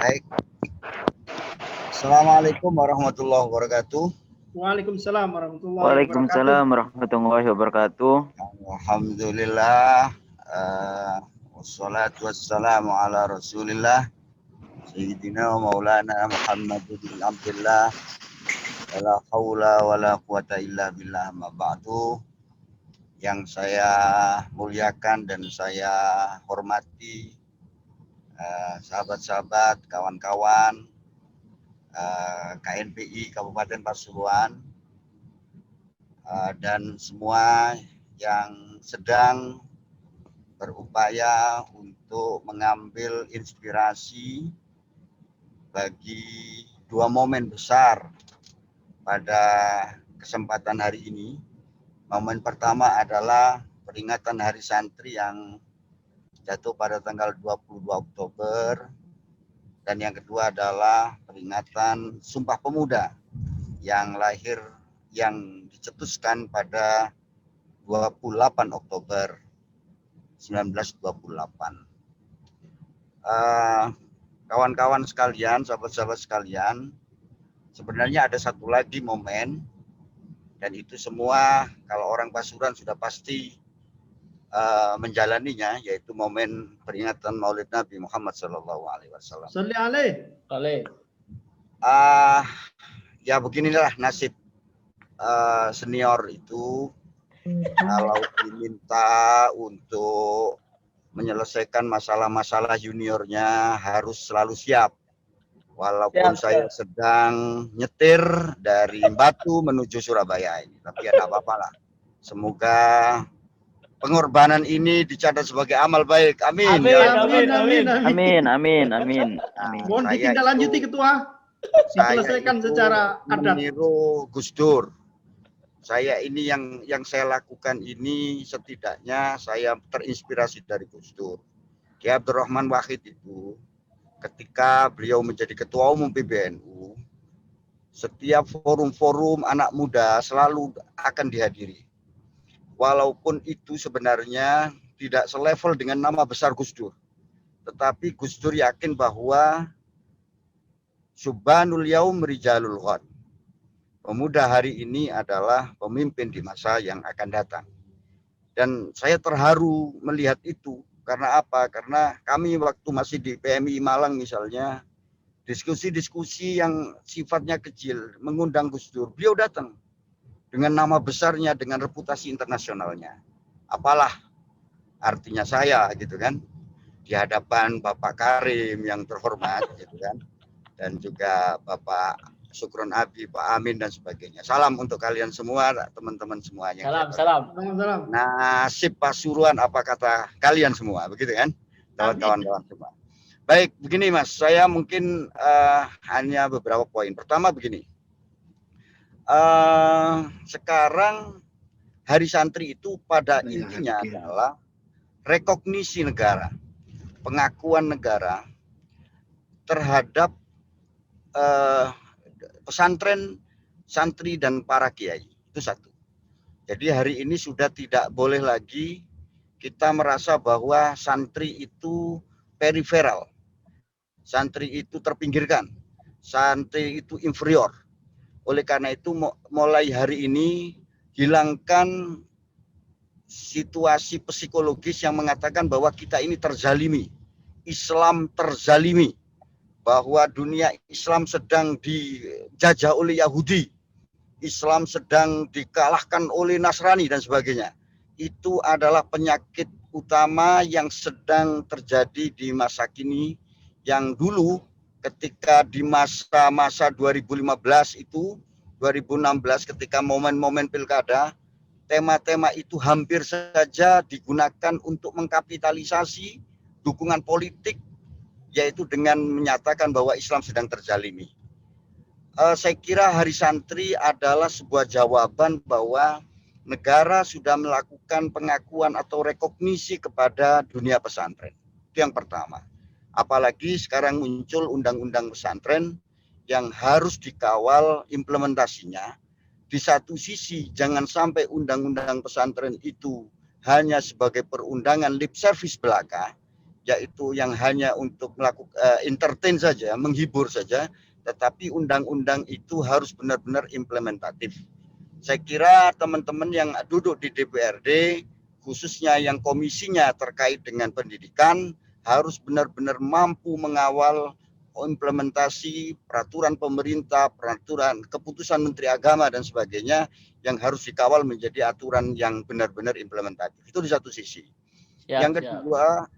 Baik. Assalamualaikum warahmatullahi wabarakatuh. Waalaikumsalam warahmatullahi wabarakatuh. Waalaikumsalam warahmatullahi wabarakatuh. Alhamdulillah. Wassalatu wassalamu ala rasulillah Sayyidina wa maulana Muhammad bin Abdullah. La haula wa la quwata illa billah, ma ba'du. Yang saya muliakan dan saya hormati sahabat-sahabat, kawan-kawan KNPI Kabupaten Pasuruan dan semua yang sedang berupaya untuk mengambil inspirasi bagi dua momen besar pada kesempatan hari ini. Momen pertama adalah peringatan Hari Santri yang jatuh pada tanggal 22 Oktober. Dan yang kedua adalah peringatan Sumpah Pemuda yang dicetuskan pada 28 Oktober 1928. Kawan-kawan sekalian, sahabat-sahabat sekalian, sebenarnya ada satu lagi momen, dan itu semua kalau orang Pasuruan sudah pasti menjalaninya, yaitu momen peringatan Maulid Nabi Muhammad SAW. Salli alaih. Ya beginilah nasib senior itu, kalau diminta untuk menyelesaikan masalah-masalah juniornya harus selalu siap. Walaupun saya sedang nyetir dari Batu menuju Surabaya ini, tapi ya tidak apa-apa lah. Semoga pengorbanan ini dicatat sebagai amal baik. Amin. Amin. Mohon ditindaklanjuti Ketua. Diselesaikan secara adat. Meniru Gus Dur. Saya ini yang saya lakukan ini setidaknya saya terinspirasi dari Gus Dur. Kiai Abdurrahman Wahid itu ketika beliau menjadi ketua umum PBNU, setiap forum-forum anak muda selalu akan dihadiri. Walaupun itu sebenarnya tidak selevel dengan nama besar Gus Dur. Tetapi Gus Dur yakin bahwa Subhanul Yaum Rijalul Ghad. Pemuda hari ini adalah pemimpin di masa yang akan datang. Dan saya terharu melihat itu. Karena apa? Karena kami waktu masih di PMI Malang misalnya, diskusi-diskusi yang sifatnya kecil, mengundang Gus Dur. Beliau datang dengan nama besarnya, dengan reputasi internasionalnya. Apalah artinya saya gitu kan, di hadapan Bapak Karim yang terhormat gitu kan, dan juga Bapak Sukron Abi, Pak Amin dan sebagainya. Salam untuk kalian semua, teman-teman semuanya. Salam. Nasib Pasuruan apa kata kalian semua, begitu kan? Kawan-kawan semua. Baik, begini Mas, saya mungkin hanya beberapa poin. Pertama begini, sekarang Hari Santri itu pada intinya adalah rekognisi negara, pengakuan negara terhadap pesantren, santri dan para kiai. Itu satu. Jadi hari ini sudah tidak boleh lagi kita merasa bahwa santri itu periferal, santri itu terpinggirkan, santri itu inferior. Oleh karena itu mulai hari ini hilangkan situasi psikologis yang mengatakan bahwa kita ini terzalimi, Islam terzalimi, bahwa dunia Islam sedang dijajah oleh Yahudi, Islam sedang dikalahkan oleh Nasrani dan sebagainya. Itu adalah penyakit utama yang sedang terjadi di masa kini, yang dulu ketika di masa-masa 2015 itu 2016 ketika momen-momen pilkada, tema-tema itu hampir saja digunakan untuk mengkapitalisasi dukungan politik, yaitu dengan menyatakan bahwa Islam sedang terzalimi. Saya kira Hari Santri adalah sebuah jawaban bahwa negara sudah melakukan pengakuan atau rekognisi kepada dunia pesantren. Itu yang pertama. Apalagi sekarang muncul undang-undang pesantren yang harus dikawal implementasinya. Di satu sisi jangan sampai undang-undang pesantren itu hanya sebagai perundangan lip service belaka, yaitu yang hanya untuk melakukan entertain saja, menghibur saja, tetapi undang-undang itu harus benar-benar implementatif. Saya kira teman-teman yang duduk di DPRD, khususnya yang komisinya terkait dengan pendidikan, harus benar-benar mampu mengawal implementasi peraturan pemerintah, peraturan keputusan Menteri Agama dan sebagainya yang harus dikawal menjadi aturan yang benar-benar implementatif. Itu di satu sisi. Yang kedua,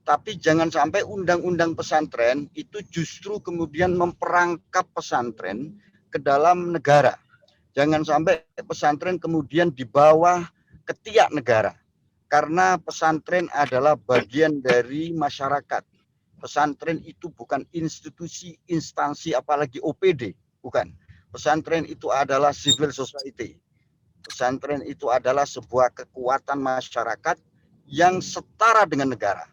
tapi jangan sampai undang-undang pesantren itu justru kemudian memperangkap pesantren ke dalam negara. Jangan sampai pesantren kemudian di bawah ketiak negara. Karena pesantren adalah bagian dari masyarakat. Pesantren itu bukan institusi, instansi, apalagi OPD. Bukan. Pesantren itu adalah civil society. Pesantren itu adalah sebuah kekuatan masyarakat yang setara dengan negara.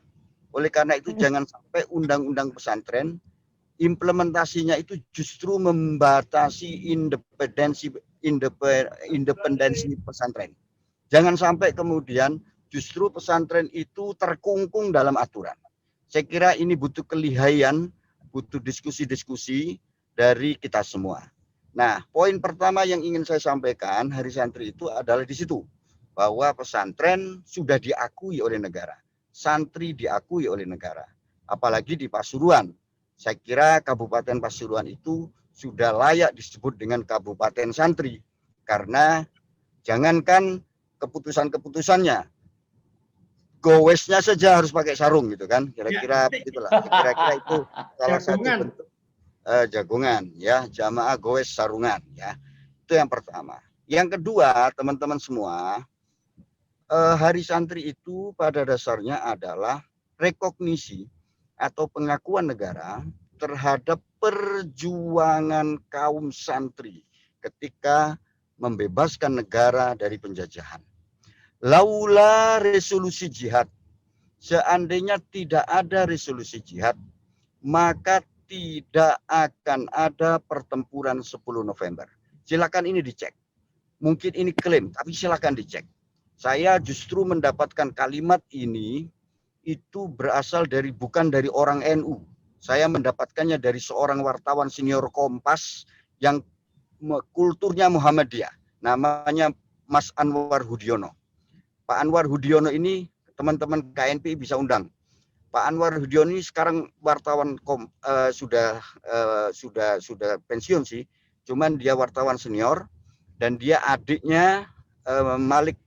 Oleh karena itu jangan sampai undang-undang pesantren implementasinya itu justru membatasi independensi pesantren. Jangan sampai kemudian justru pesantren itu terkungkung dalam aturan. Saya kira ini butuh kelihayan, butuh diskusi-diskusi dari kita semua. Nah, poin pertama yang ingin saya sampaikan Hari Santri itu adalah di situ, bahwa pesantren sudah diakui oleh negara. Santri diakui oleh negara, apalagi di Pasuruan. Saya kira Kabupaten Pasuruan itu sudah layak disebut dengan Kabupaten Santri, karena jangankan keputusan-keputusannya, gowesnya saja harus pakai sarung gitu kan, kira-kira begitulah. Kira-kira itu salah satu bentuk jagungan, ya, jamaah gowes sarungan, ya. Itu yang pertama. Yang kedua, teman-teman semua. Hari Santri itu pada dasarnya adalah rekognisi atau pengakuan negara terhadap perjuangan kaum santri ketika membebaskan negara dari penjajahan. Laula resolusi jihad, seandainya tidak ada resolusi jihad, maka tidak akan ada pertempuran 10 November. Silakan ini dicek. Mungkin ini klaim, tapi silakan dicek. Saya justru mendapatkan kalimat ini itu berasal bukan dari orang NU. Saya mendapatkannya dari seorang wartawan senior Kompas yang kulturnya Muhammadiyah. Namanya Mas Anwar Hudiono. Pak Anwar Hudiono ini teman-teman KNPI bisa undang. Pak Anwar Hudiono ini sekarang wartawan sudah pensiun sih. Cuman dia wartawan senior dan dia adiknya Malik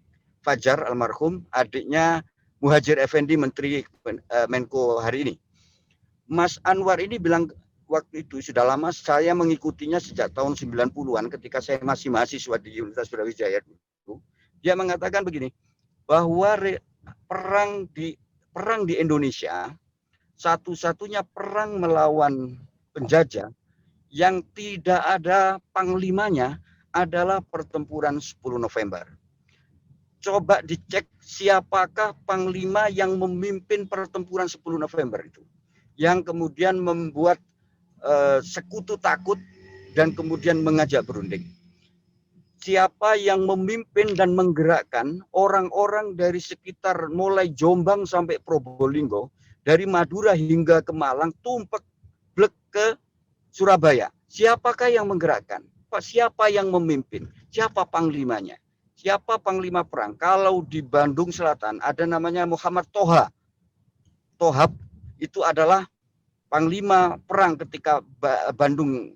Fajar almarhum, adiknya Muhajir Effendi, Menteri Menko hari ini. Mas Anwar ini bilang waktu itu sudah lama, saya mengikutinya sejak tahun 90-an ketika saya masih mahasiswa di Universitas Brawijaya dulu. Dia mengatakan begini, bahwa perang di Indonesia satu-satunya perang melawan penjajah yang tidak ada panglimanya adalah pertempuran 10 November. Coba dicek siapakah panglima yang memimpin pertempuran 10 November itu. Yang kemudian membuat sekutu takut dan kemudian mengajak berunding. Siapa yang memimpin dan menggerakkan orang-orang dari sekitar mulai Jombang sampai Probolinggo, dari Madura hingga ke Malang, tumpek blek ke Surabaya. Siapakah yang menggerakkan? Siapa yang memimpin? Siapa panglimanya? Siapa panglima perang? Kalau di Bandung Selatan ada namanya Muhammad Toha. Tohab itu adalah panglima perang ketika Bandung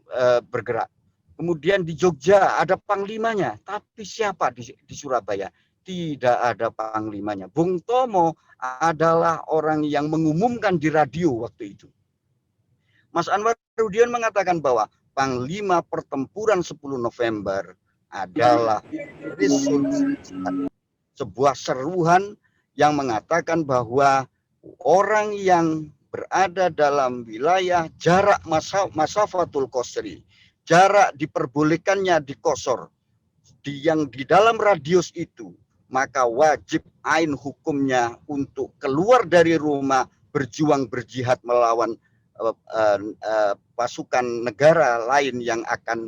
bergerak. Kemudian di Jogja ada panglimanya, tapi siapa di Surabaya? Tidak ada panglimanya. Bung Tomo adalah orang yang mengumumkan di radio waktu itu. Mas Anwar Rudian mengatakan bahwa Panglima Pertempuran 10 November adalah resolusi jihad, sebuah seruan yang mengatakan bahwa orang yang berada dalam wilayah jarak masafatul qasri, jarak diperbolehkannya dikosor, yang di dalam radius itu, maka wajib ain hukumnya untuk keluar dari rumah, berjuang berjihad melawan pasukan negara lain yang akan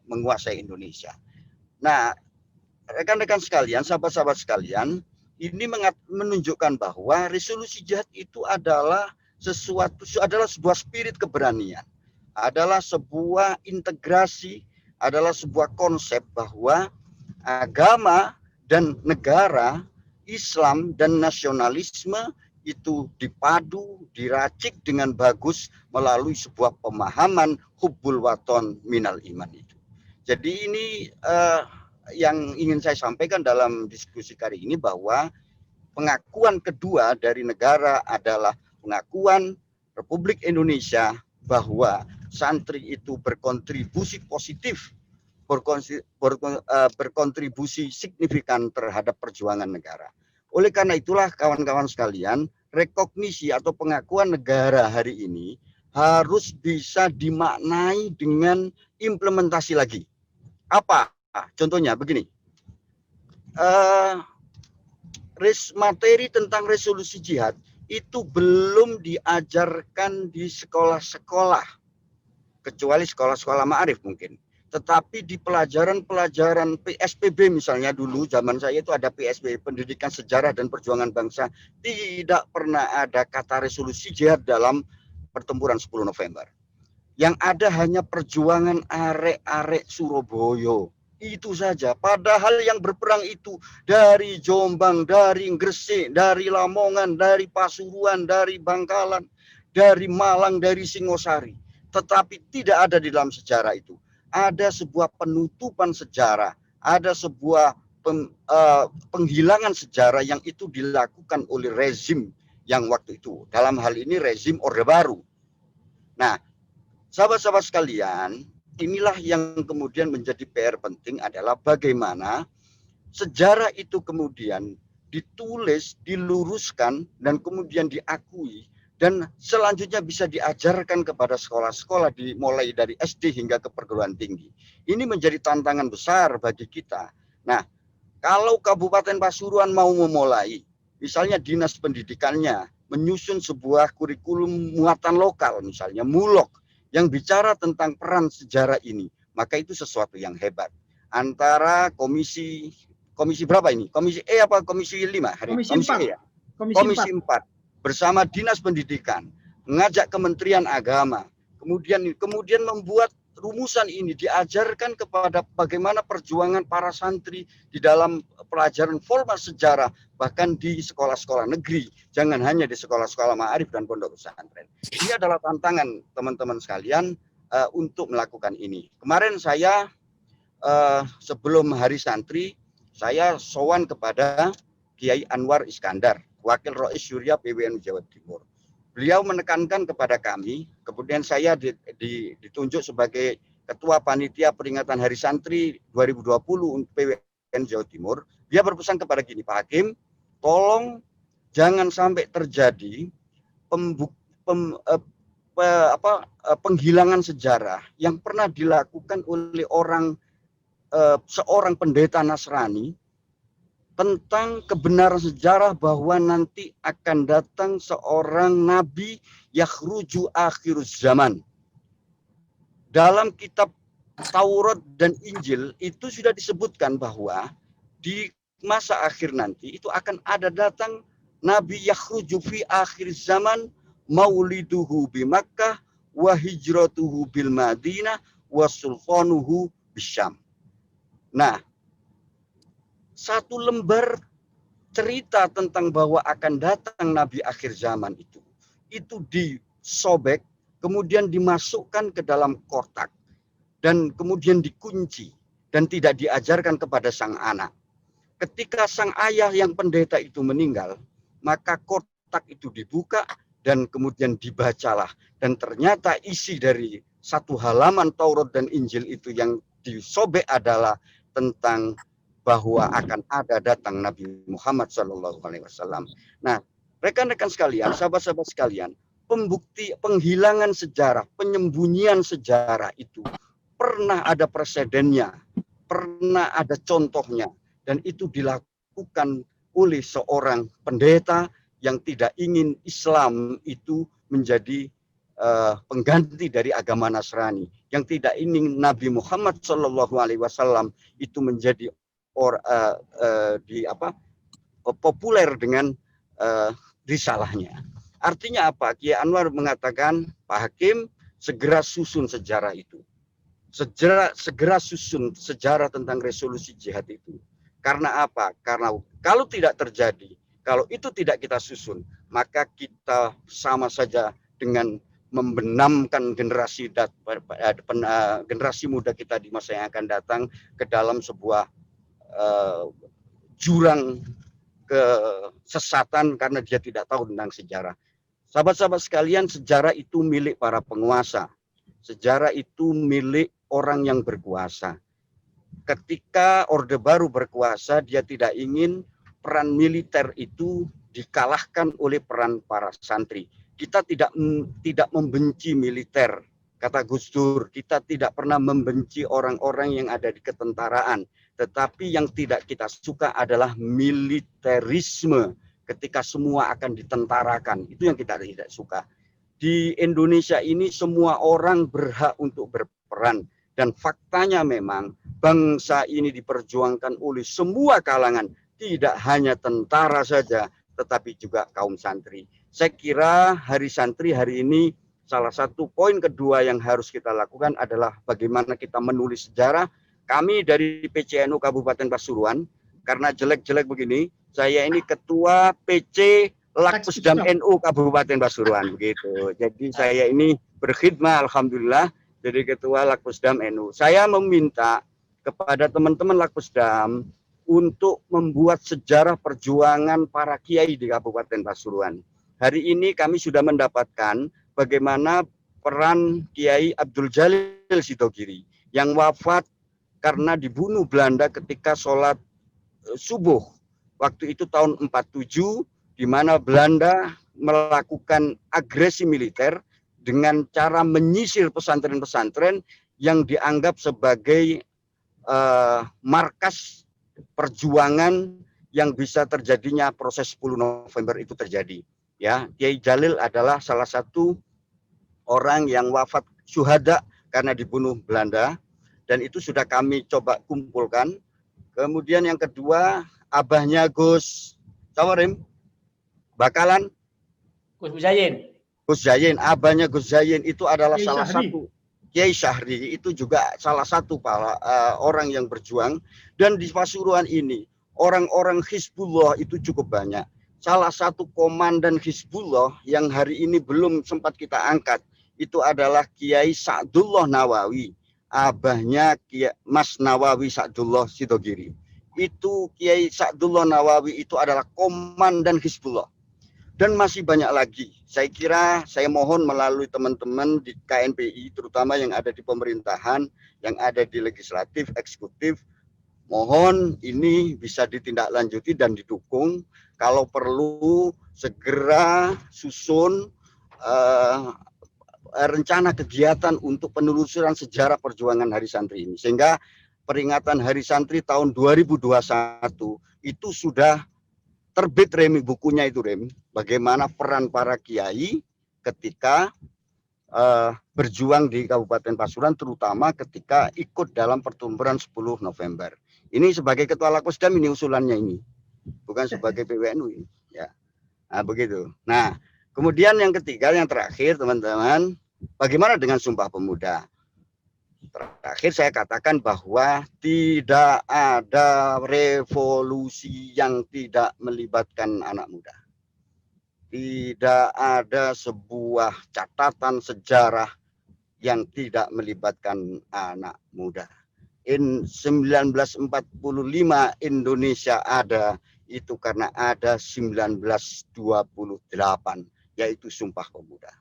menguasai Indonesia. Nah, rekan-rekan sekalian, sahabat-sahabat sekalian, ini menunjukkan bahwa resolusi jihad itu adalah sebuah spirit keberanian, adalah sebuah integrasi, adalah sebuah konsep bahwa agama dan negara, Islam dan nasionalisme itu dipadu, diracik dengan bagus melalui sebuah pemahaman hubbul waton minal iman itu. Jadi ini yang ingin saya sampaikan dalam diskusi kali ini, bahwa pengakuan kedua dari negara adalah pengakuan Republik Indonesia bahwa santri itu berkontribusi positif, berkontribusi signifikan terhadap perjuangan negara. Oleh karena itulah kawan-kawan sekalian, rekognisi atau pengakuan negara hari ini harus bisa dimaknai dengan implementasi lagi. Apa? Contohnya begini, materi tentang resolusi jihad itu belum diajarkan di sekolah-sekolah, kecuali sekolah-sekolah ma'arif mungkin. Tetapi di pelajaran-pelajaran PSPB misalnya, dulu zaman saya itu ada PSBB, Pendidikan Sejarah dan Perjuangan Bangsa, tidak pernah ada kata resolusi jihad dalam pertempuran 10 November. Yang ada hanya perjuangan arek-arek Surabaya. Itu saja. Padahal yang berperang itu dari Jombang, dari Gresik, dari Lamongan, dari Pasuruan, dari Bangkalan, dari Malang, dari Singosari. Tetapi tidak ada di dalam sejarah itu. Ada sebuah penutupan sejarah, ada sebuah penghilangan sejarah yang itu dilakukan oleh rezim yang waktu itu. Dalam hal ini rezim Orde Baru. Nah, sahabat-sahabat sekalian, inilah yang kemudian menjadi PR penting, adalah bagaimana sejarah itu kemudian ditulis, diluruskan, dan kemudian diakui, dan selanjutnya bisa diajarkan kepada sekolah-sekolah mulai dari SD hingga ke perguruan tinggi. Ini menjadi tantangan besar bagi kita. Nah, kalau Kabupaten Pasuruan mau memulai, misalnya dinas pendidikannya menyusun sebuah kurikulum muatan lokal, misalnya MULOK, yang bicara tentang peran sejarah ini, maka itu sesuatu yang hebat. Antara komisi berapa ini? Komisi E apa komisi 5? Komisi 4. E ya? Komisi 4 bersama Dinas Pendidikan, mengajak Kementerian Agama, kemudian membuat rumusan ini, diajarkan kepada bagaimana perjuangan para santri di dalam pelajaran formal sejarah, bahkan di sekolah-sekolah negeri, jangan hanya di sekolah-sekolah ma'arif dan pondok pesantren. Ini adalah tantangan teman-teman sekalian untuk melakukan ini. Kemarin saya sebelum Hari Santri, saya sowan kepada Kiai Anwar Iskandar, Wakil Rois Syuriah PWNU Jawa Timur. Beliau menekankan kepada kami, kemudian saya ditunjuk sebagai Ketua Panitia Peringatan Hari Santri 2020 PWN Jawa Timur. Dia berpesan kepada gini, Pak Hakim, tolong jangan sampai terjadi penghilangan sejarah yang pernah dilakukan oleh seorang pendeta Nasrani tentang kebenaran sejarah bahwa nanti akan datang seorang nabi yakhruju akhiruz zaman. Dalam kitab Taurat dan Injil itu sudah disebutkan bahwa di masa akhir nanti itu akan ada datang nabi yakhruju fi akhir zaman, mauliduhu bi Makkah wa hijratuhu bil Madinah wa sultanuhu bisyam. Nah, satu lembar cerita tentang bahwa akan datang Nabi akhir zaman itu disobek, kemudian dimasukkan ke dalam kotak, dan kemudian dikunci, dan tidak diajarkan kepada sang anak. Ketika sang ayah yang pendeta itu meninggal, maka kotak itu dibuka, dan kemudian dibacalah. Dan ternyata isi dari satu halaman Taurat dan Injil itu yang disobek adalah tentang bahwa akan ada datang Nabi Muhammad SAW. Nah, rekan-rekan sekalian, sahabat-sahabat sekalian, penghilangan sejarah, penyembunyian sejarah itu pernah ada presidennya, pernah ada contohnya, dan itu dilakukan oleh seorang pendeta yang tidak ingin Islam itu menjadi pengganti dari agama Nasrani, yang tidak ingin Nabi Muhammad SAW itu menjadi populer dengan risalahnya. Artinya apa? Kiai Anwar mengatakan, Pak Hakim, segera susun sejarah itu. Segera susun sejarah tentang resolusi jihad itu. Karena apa? Karena kalau tidak terjadi, kalau itu tidak kita susun, maka kita sama saja dengan membenamkan generasi muda kita di masa yang akan datang ke dalam sebuah jurang kesesatan karena dia tidak tahu tentang sejarah. Sahabat-sahabat sekalian, sejarah itu milik para penguasa. Sejarah itu milik orang yang berkuasa. Ketika Orde Baru berkuasa, dia tidak ingin peran militer itu dikalahkan oleh peran para santri. Kita tidak membenci militer, kata Gus Dur. Kita tidak pernah membenci orang-orang yang ada di ketentaraan. Tetapi yang tidak kita suka adalah militerisme ketika semua akan ditentarakan. Itu yang kita tidak suka. Di Indonesia ini semua orang berhak untuk berperan. Dan faktanya memang bangsa ini diperjuangkan oleh semua kalangan. Tidak hanya tentara saja, tetapi juga kaum santri. Saya kira Hari Santri hari ini salah satu poin kedua yang harus kita lakukan adalah bagaimana kita menulis sejarah. Kami dari PCNU Kabupaten Pasuruan, karena jelek-jelek begini, saya ini ketua PC Lakpusdam NU Kabupaten Pasuruan begitu. Jadi saya ini berkhidmat alhamdulillah jadi ketua Lakpusdam NU. Saya meminta kepada teman-teman Lakpusdam untuk membuat sejarah perjuangan para kiai di Kabupaten Pasuruan. Hari ini kami sudah mendapatkan bagaimana peran Kiai Abdul Jalil Sidogiri yang wafat karena dibunuh Belanda ketika sholat subuh. Waktu itu tahun 47, di mana Belanda melakukan agresi militer dengan cara menyisir pesantren-pesantren yang dianggap sebagai markas perjuangan yang bisa terjadinya proses 10 November itu terjadi. Ya, Kiai Jalil adalah salah satu orang yang wafat syuhada karena dibunuh Belanda, dan itu sudah kami coba kumpulkan. Kemudian yang kedua, abahnya Gus Sawarim Bakalan, Gus Muzayin. Gus Zayin, abahnya Gus Zayin itu adalah Kiai salah Syahri. satu Kiai Syahri, itu juga salah satu orang yang berjuang. Dan di Pasuruan ini orang-orang Hizbullah itu cukup banyak. Salah satu komandan Hizbullah yang hari ini belum sempat kita angkat itu adalah Kiai Sa'dullah Nawawi, abahnya Mas Nawawi Sa'dullah Sidogiri. Itu Kiai Sa'dullah Nawawi itu adalah komandan Hizbullah. Dan masih banyak lagi. Saya kira saya mohon melalui teman-teman di KNPI, terutama yang ada di pemerintahan, yang ada di legislatif, eksekutif, mohon ini bisa ditindaklanjuti dan didukung. Kalau perlu segera susun rencana kegiatan untuk penelusuran sejarah perjuangan Hari Santri ini. Sehingga peringatan Hari Santri tahun 2021 itu sudah terbit Remi, bukunya itu Remi, bagaimana peran para kiai ketika berjuang di Kabupaten Pasuruan, terutama ketika ikut dalam pertempuran 10 November. Ini sebagai ketua Lakpusdam ini usulannya ini, bukan sebagai PWNU ini. Ya, nah, begitu. Nah, kemudian yang ketiga, yang terakhir teman-teman, bagaimana dengan Sumpah Pemuda? Terakhir saya katakan bahwa tidak ada revolusi yang tidak melibatkan anak muda. Tidak ada sebuah catatan sejarah yang tidak melibatkan anak muda. 1945 Indonesia ada itu karena ada 1928, yaitu Sumpah Pemuda.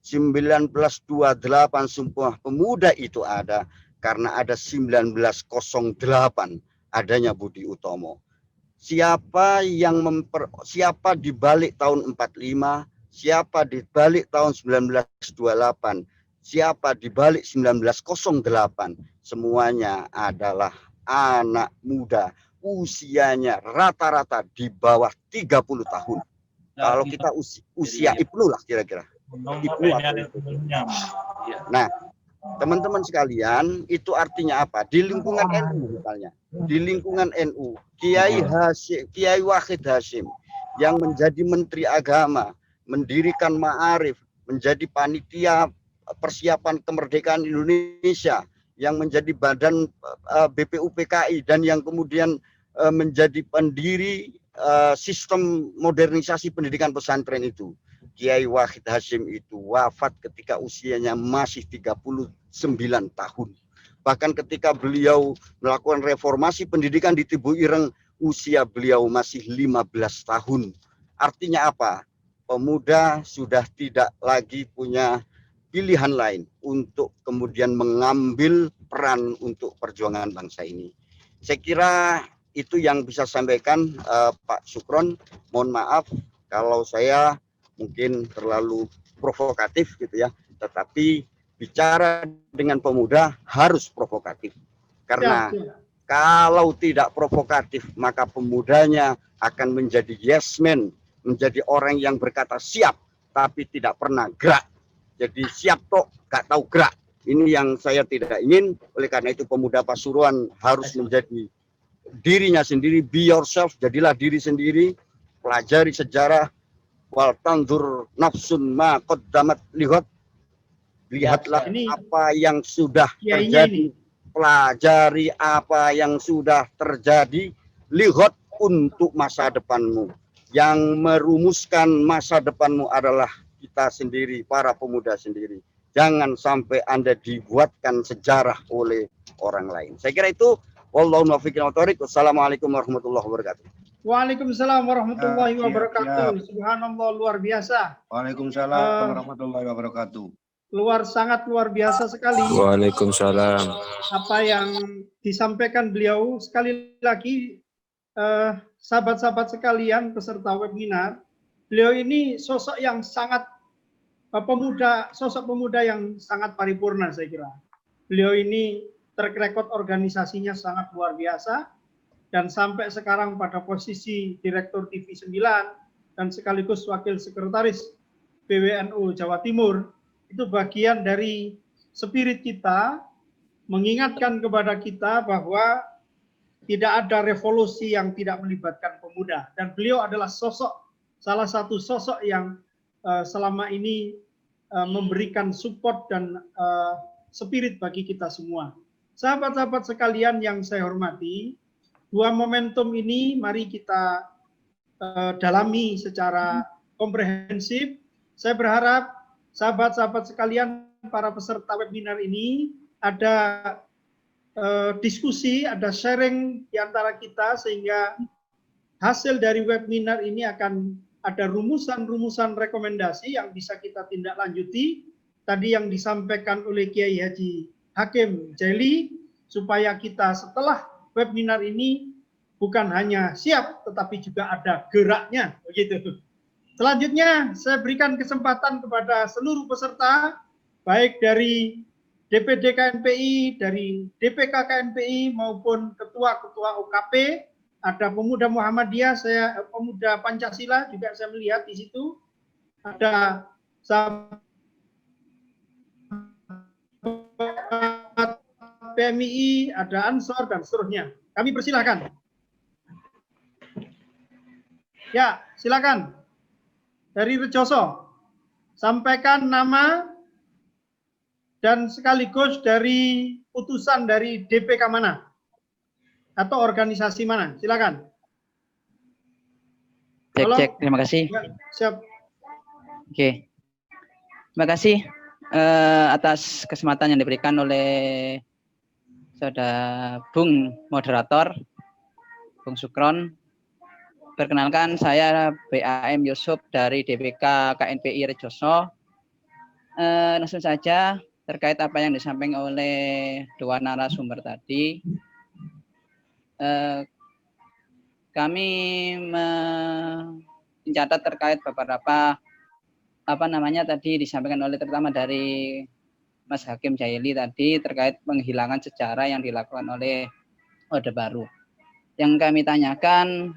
1928 Sumpah Pemuda itu ada karena ada 1908 adanya Budi Utomo. Siapa di balik tahun 45, siapa di balik tahun 1928, siapa di balik 1908, semuanya adalah anak muda, usianya rata-rata di bawah 30 tahun. Kalau kita usia Ibnu lah kira-kira. Ibnu Nah, teman-teman sekalian, itu artinya apa? Di lingkungan NU misalnya, di lingkungan NU, Kiai Wahid Hasyim yang menjadi Menteri Agama, mendirikan Ma'arif, menjadi panitia persiapan kemerdekaan Indonesia, yang menjadi badan BPUPKI, dan yang kemudian menjadi pendiri sistem modernisasi pendidikan pesantren itu. Kiai Wahid Hasyim itu wafat ketika usianya masih 39 tahun. Bahkan ketika beliau melakukan reformasi pendidikan di Tibu Ireng, usia beliau masih 15 tahun. Artinya apa? Pemuda sudah tidak lagi punya pilihan lain untuk kemudian mengambil peran untuk perjuangan bangsa ini. Saya kira itu yang bisa sampaikan Pak Sukron. Mohon maaf kalau saya mungkin terlalu provokatif gitu ya, tetapi bicara dengan pemuda harus provokatif, karena kalau tidak provokatif maka pemudanya akan menjadi yes man, menjadi orang yang berkata siap tapi tidak pernah gerak. Jadi siap kok gak tahu gerak. Ini yang saya tidak ingin. Oleh karena itu pemuda Pasuruan harus menjadi dirinya sendiri, be yourself, jadilah diri sendiri, pelajari sejarah, wal tandur nafsun ma qaddamat lihatlah apa yang sudah terjadi, pelajari apa yang sudah terjadi, lihat untuk masa depanmu. Yang merumuskan masa depanmu adalah kita sendiri, para pemuda sendiri. Jangan sampai Anda dibuatkan sejarah oleh orang lain. Saya kira itu. Wallahu muwaffiq ila thoriq. Wassalamualaikum warahmatullahi wabarakatuh. Waalaikumsalam warahmatullahi wabarakatuh. Subhanallah, luar biasa. Waalaikumsalam warahmatullahi wabarakatuh. Sangat luar biasa sekali. Waalaikumsalam. Apa yang disampaikan beliau. Sekali lagi, sahabat-sahabat sekalian peserta webinar, beliau ini sosok yang sangat sosok pemuda yang sangat paripurna saya kira. Beliau ini track record organisasinya sangat luar biasa, dan sampai sekarang pada posisi Direktur TV 9 dan sekaligus Wakil Sekretaris PWNU Jawa Timur, itu bagian dari spirit kita, mengingatkan kepada kita bahwa tidak ada revolusi yang tidak melibatkan pemuda. Dan beliau adalah salah satu sosok yang selama ini memberikan support dan spirit bagi kita semua. Sahabat-sahabat sekalian yang saya hormati, dua momentum ini mari kita dalami secara komprehensif. Saya berharap sahabat-sahabat sekalian, para peserta webinar ini ada diskusi, ada sharing di antara kita, sehingga hasil dari webinar ini akan ada rumusan-rumusan rekomendasi yang bisa kita tindak lanjuti. Tadi yang disampaikan oleh Kiai Haji Hakim Jaili, supaya kita setelah webinar ini bukan hanya siap, tetapi juga ada geraknya, begitu. Selanjutnya, saya berikan kesempatan kepada seluruh peserta, baik dari DPD KNPI, dari DPK KNPI, maupun ketua-ketua UKP, ada pemuda Muhammadiyah, pemuda Pancasila juga saya melihat di situ, ada PMI, ada Ansor, dan seterusnya. Kami persilahkan. Ya, silakan. Dari Rejoso, sampaikan nama dan sekaligus dari putusan dari DPK mana atau organisasi mana. Silakan. Cek, terima kasih. Ya, siap. Oke. Terima kasih atas kesempatan yang diberikan oleh Saudara Bung Moderator, Bung Sukron. Perkenalkan, saya BAM Yusuf dari DPK KNPI Rejoso. langsung saja terkait apa yang disampaikan oleh dua narasumber tadi. Kami mencatat terkait beberapa tadi disampaikan oleh terutama dari Mas Hakim Jaili tadi terkait penghilangan sejarah yang dilakukan oleh Orde Baru. Yang kami tanyakan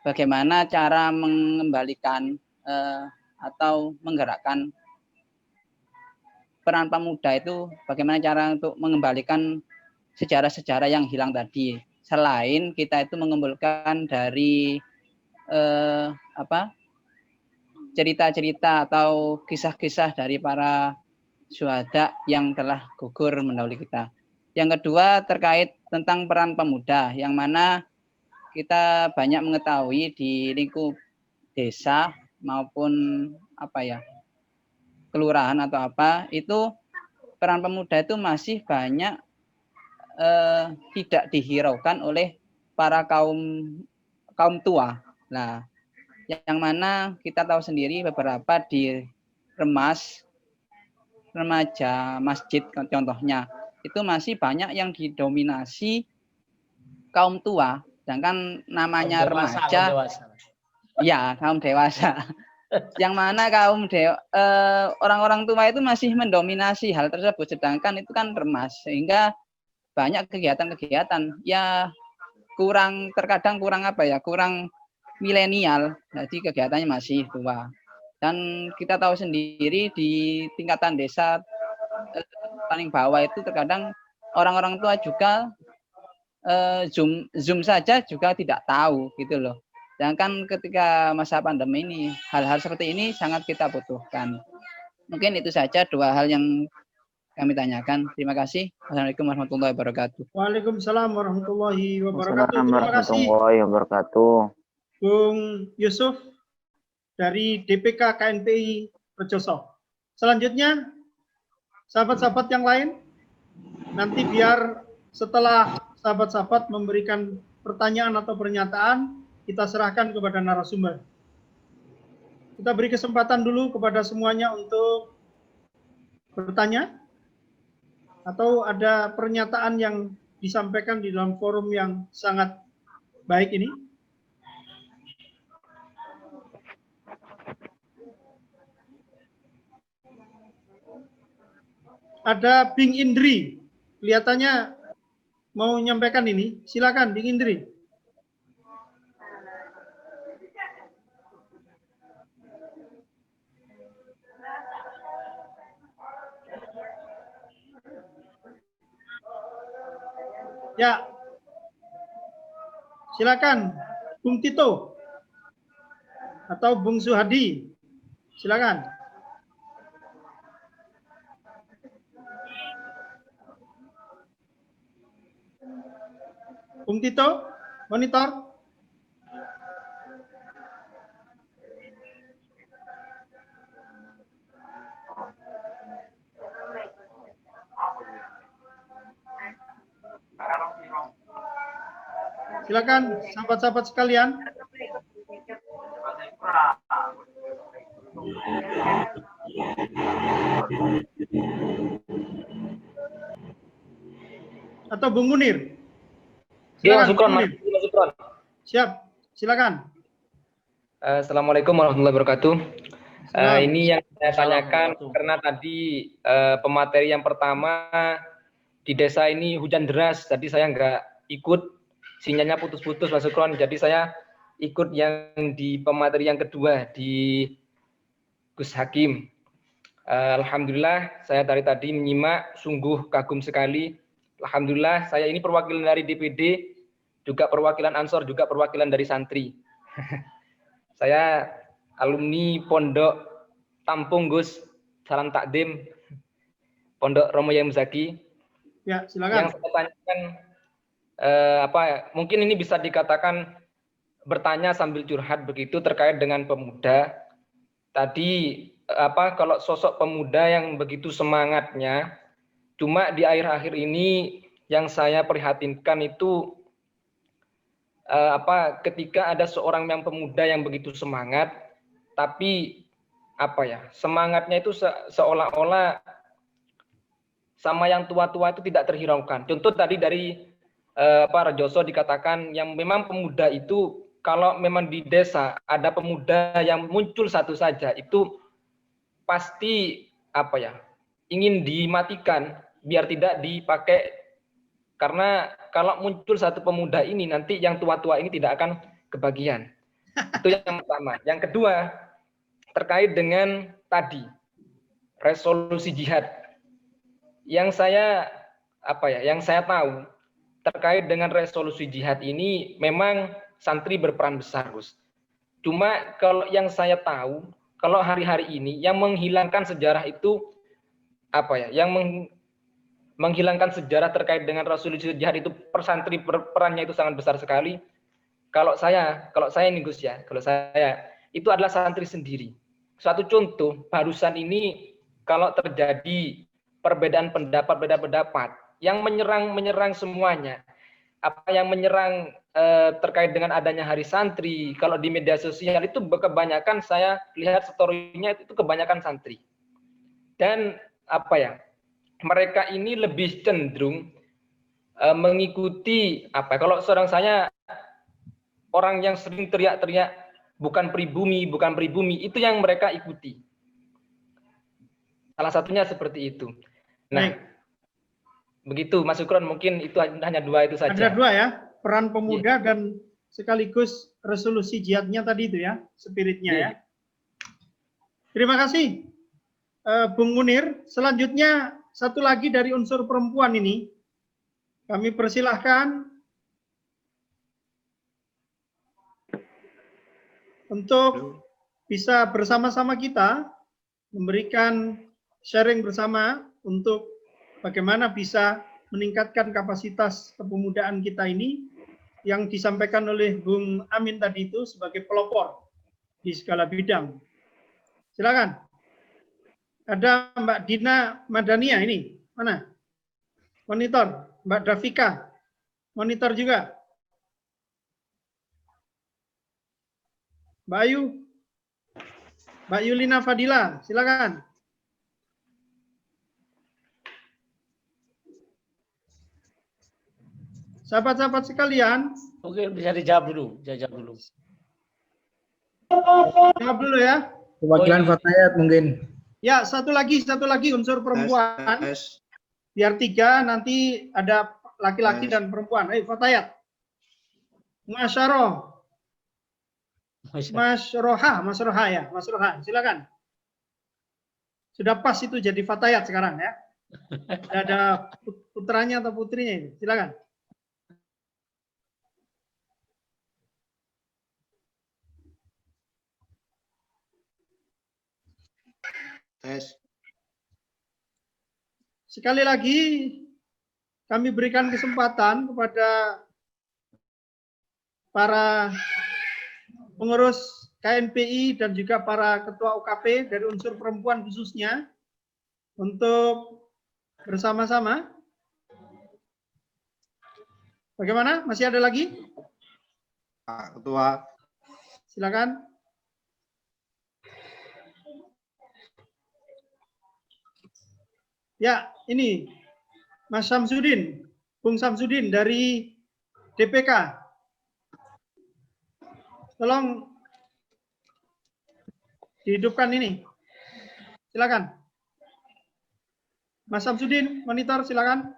bagaimana cara mengembalikan atau menggerakkan peran pemuda itu, bagaimana cara untuk mengembalikan sejarah-sejarah yang hilang tadi, selain kita itu mengumpulkan dari cerita-cerita atau kisah-kisah dari para syuhada yang telah gugur mendahului kita. Yang kedua terkait tentang peran pemuda, yang mana kita banyak mengetahui di lingkup desa maupun kelurahan atau itu peran pemuda itu masih banyak tidak dihiraukan oleh para kaum tua. Nah, yang mana kita tahu sendiri beberapa di remaja masjid contohnya itu masih banyak yang didominasi kaum tua, sedangkan namanya remaja, kaum dewasa. Yang mana orang-orang tua itu masih mendominasi hal tersebut, sedangkan itu kan remas, sehingga banyak kegiatan-kegiatan ya terkadang kurang milenial, jadi kegiatannya masih tua. Dan kita tahu sendiri di tingkatan desa paling bawah itu terkadang orang-orang tua juga Zoom saja juga tidak tahu gitu loh. Sedangkan ketika masa pandemi ini hal-hal seperti ini sangat kita butuhkan. Mungkin itu saja dua hal yang kami tanyakan. Terima kasih. Assalamualaikum warahmatullahi wabarakatuh. Waalaikumsalam warahmatullahi wabarakatuh. Terima kasih warahmatullahi wabarakatuh. Bung Yusuf dari DPK KNPI Rejoso. Selanjutnya, sahabat-sahabat yang lain, nanti biar setelah sahabat-sahabat memberikan pertanyaan atau pernyataan, kita serahkan kepada narasumber. Kita beri kesempatan dulu kepada semuanya untuk bertanya, atau ada pernyataan yang disampaikan di dalam forum yang sangat baik ini. Ada Bing Indri, kelihatannya mau menyampaikan ini. Silakan Bing Indri. Ya, silakan Bung Tito atau Bung Suhadi, silakan. Bung Tito, monitor. Silakan sahabat-sahabat sekalian. Atau Bung Munir. Silakan, siap, silakan. Assalamualaikum warahmatullahi wabarakatuh. Ini yang saya tanyakan karena tadi pemateri yang pertama di desa ini hujan deras, jadi saya nggak ikut, sinyalnya putus-putus Mas Sukron, jadi saya ikut yang di pemateri yang kedua di Gus Hakim. Alhamdulillah saya dari tadi menyimak, sungguh kagum sekali. Alhamdulillah saya ini perwakilan dari DPD, juga perwakilan Ansor, juga perwakilan dari santri. Saya alumni Pondok Tampung Gus, Salam Takdim, Pondok Romo Yai Muzaki. Ya, silakan. Yang saya tanyakan, mungkin ini bisa dikatakan bertanya sambil curhat begitu terkait dengan pemuda. Tadi kalau sosok pemuda yang begitu semangatnya, cuma di akhir-akhir ini yang saya prihatinkan itu ketika ada seorang yang pemuda yang begitu semangat, tapi apa ya, semangatnya itu seolah-olah sama yang tua-tua itu tidak terhiraukan. Contoh tadi dari Pak Rejoso dikatakan yang memang pemuda itu kalau memang di desa ada pemuda yang muncul satu saja itu pasti apa ya, ingin dimatikan biar tidak dipakai, karena kalau muncul satu pemuda ini nanti yang tua-tua ini tidak akan kebagian. Itu yang pertama. Yang kedua, terkait dengan tadi resolusi jihad. Yang saya tahu terkait dengan resolusi jihad ini memang santri berperan besar, Gus. Cuma kalau yang saya tahu, kalau hari-hari ini yang menghilangkan sejarah itu apa ya? Yang menghilangkan sejarah terkait dengan resolusi jihad itu persantri perannya itu sangat besar sekali. Kalau saya ini Gus ya, kalau saya itu adalah santri sendiri. Suatu contoh barusan ini kalau terjadi perbedaan pendapat, yang menyerang semuanya. Apa yang menyerang terkait dengan adanya hari santri, kalau di media sosial itu kebanyakan saya lihat story-nya itu kebanyakan santri. Dan apa ya? Mereka ini lebih cenderung mengikuti apa? Kalau seorang saya orang yang sering teriak-teriak bukan pribumi, itu yang mereka ikuti. Salah satunya seperti itu. Nah, begitu Mas Sukron, mungkin itu hanya dua itu saja. Ada dua ya, peran pemuda dan sekaligus resolusi jihadnya tadi itu ya, spiritnya ya. Terima kasih Bung Munir. Selanjutnya satu lagi dari unsur perempuan ini, kami persilahkan untuk bisa bersama-sama kita memberikan sharing bersama untuk bagaimana bisa meningkatkan kapasitas kepemudaan kita ini yang disampaikan oleh Bung Amin tadi itu sebagai pelopor di segala bidang. Silakan. Ada Mbak Dina Madania ini. Mana? Monitor. Mbak Dafika. Monitor juga. Mbak Ayu. Mbak Yulina Fadila. Silakan. Sahabat-sahabat sekalian. Oke, bisa dijawab dulu. Jawab dulu ya. Perwakilan Fatayat mungkin. Ya, satu lagi unsur perempuan. Biar tiga, nanti ada laki-laki dan perempuan. Ayo, Fatayat. Mas Roha ya. Mas Roha, silakan. Sudah pas itu jadi Fatayat sekarang ya. Ada putranya atau putrinya itu. Silakan. Sekali lagi kami berikan kesempatan kepada para pengurus KNPI dan juga para ketua UKP dari unsur perempuan khususnya untuk bersama-sama. Bagaimana? Masih ada lagi? Pak Ketua. Silakan. Ya, ini Mas Samsudin, Bung Samsudin dari DPK. Tolong dihidupkan ini. Silakan. Mas Samsudin, monitor silakan.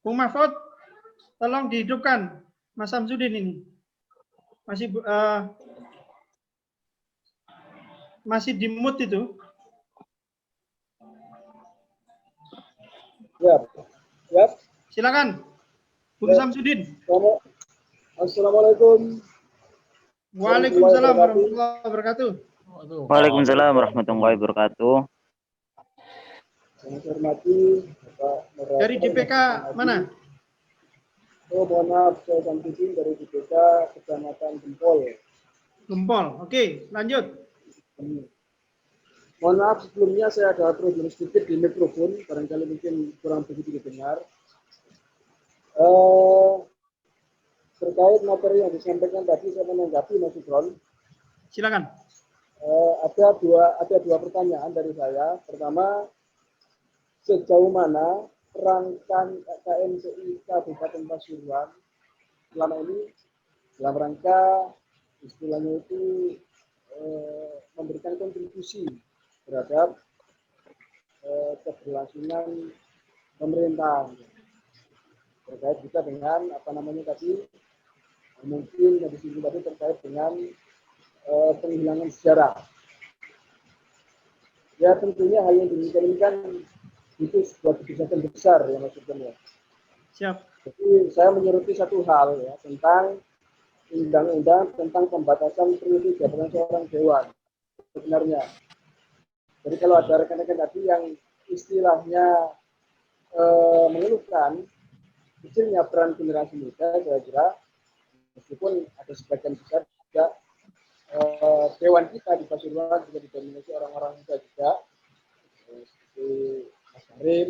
Bung Mahfud, tolong dihidupkan Mas Samsudin ini. Masih di mute itu. Ya. Silakan, Bung Samsudin. Assalamualaikum. Waalaikumsalam warahmatullahi wabarakatuh. Waalaikumsalam warahmatullahi wabarakatuh. Saya hormati Bapak Moderator. Dari DPK mana? Oh, mohon maaf, saya Samsudin dari DPK Kecamatan Gempol. Gempol, oke, lanjut. Mohon maaf sebelumnya saya ada problem sedikit di mikrofon, barangkali mungkin kurang begitu didengar. terkait materi yang disampaikan tadi saya menanggapi Mas Ibron. Silakan. Ada dua pertanyaan dari saya. Pertama, sejauh mana perangkat KNPI Kabupaten Pasuruan selama ini dalam rangka istilahnya itu memberikan kontribusi terhadap keberlangsungan pemerintah terkait juga dengan apa namanya tadi mungkin yang disinggung tadi terkait dengan penghilangan sejarah. Ya tentunya hal yang demikian ini kan itu sebuah kebijakan besar ya maksudnya. Siap. Jadi saya menyoroti satu hal ya tentang undang-undang tentang pembatasan periode jabatan seorang dewan sebenarnya. Jadi kalau ada rekan-rekan tadi yang istilahnya mengeluhkan kecilnya peran generasi muda, saya kira meskipun ada sebagian besar juga dewan kita di Pasuruan juga didominasi orang-orang muda juga, seperti Mas Karim,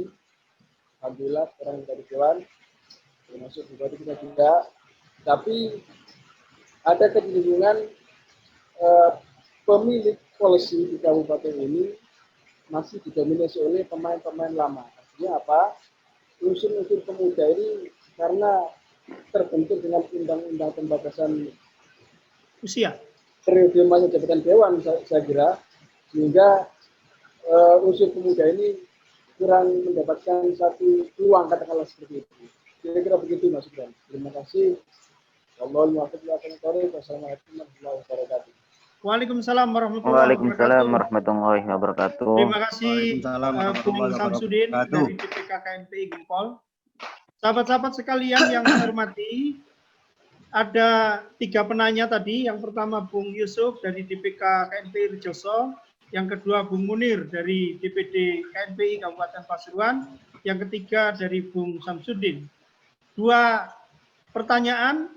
alhamdulillah orang muda di dewan, termasuk bupati kita juga. Tapi ada kecenderungan pemilik polisi di kabupaten ini masih didominasi oleh pemain-pemain lama. Artinya apa? Unsur-unsur pemuda ini karena terbentur dengan undang-undang pembatasan usia periode masa jabatan dewan saya kira, sehingga unsur pemuda ini kurang mendapatkan satu peluang katakanlah seperti itu. Kira-kira begitu Mas Ibran. Terima kasih. Wassalamualaikum warahmatullahi wabarakatuh. Waalaikumsalam warahmatullahi wabarakatuh. Terima kasih Bung Samsudin dari DPK KNPI Gempol. Sahabat-sahabat sekalian yang saya hormati, ada 3 penanya tadi. Yang pertama Bung Yusuf dari DPK KNPI Rejoso, yang kedua Bung Munir dari DPD KNPI Kabupaten Pasuruan, yang ketiga dari Bung Samsudin. 2 pertanyaan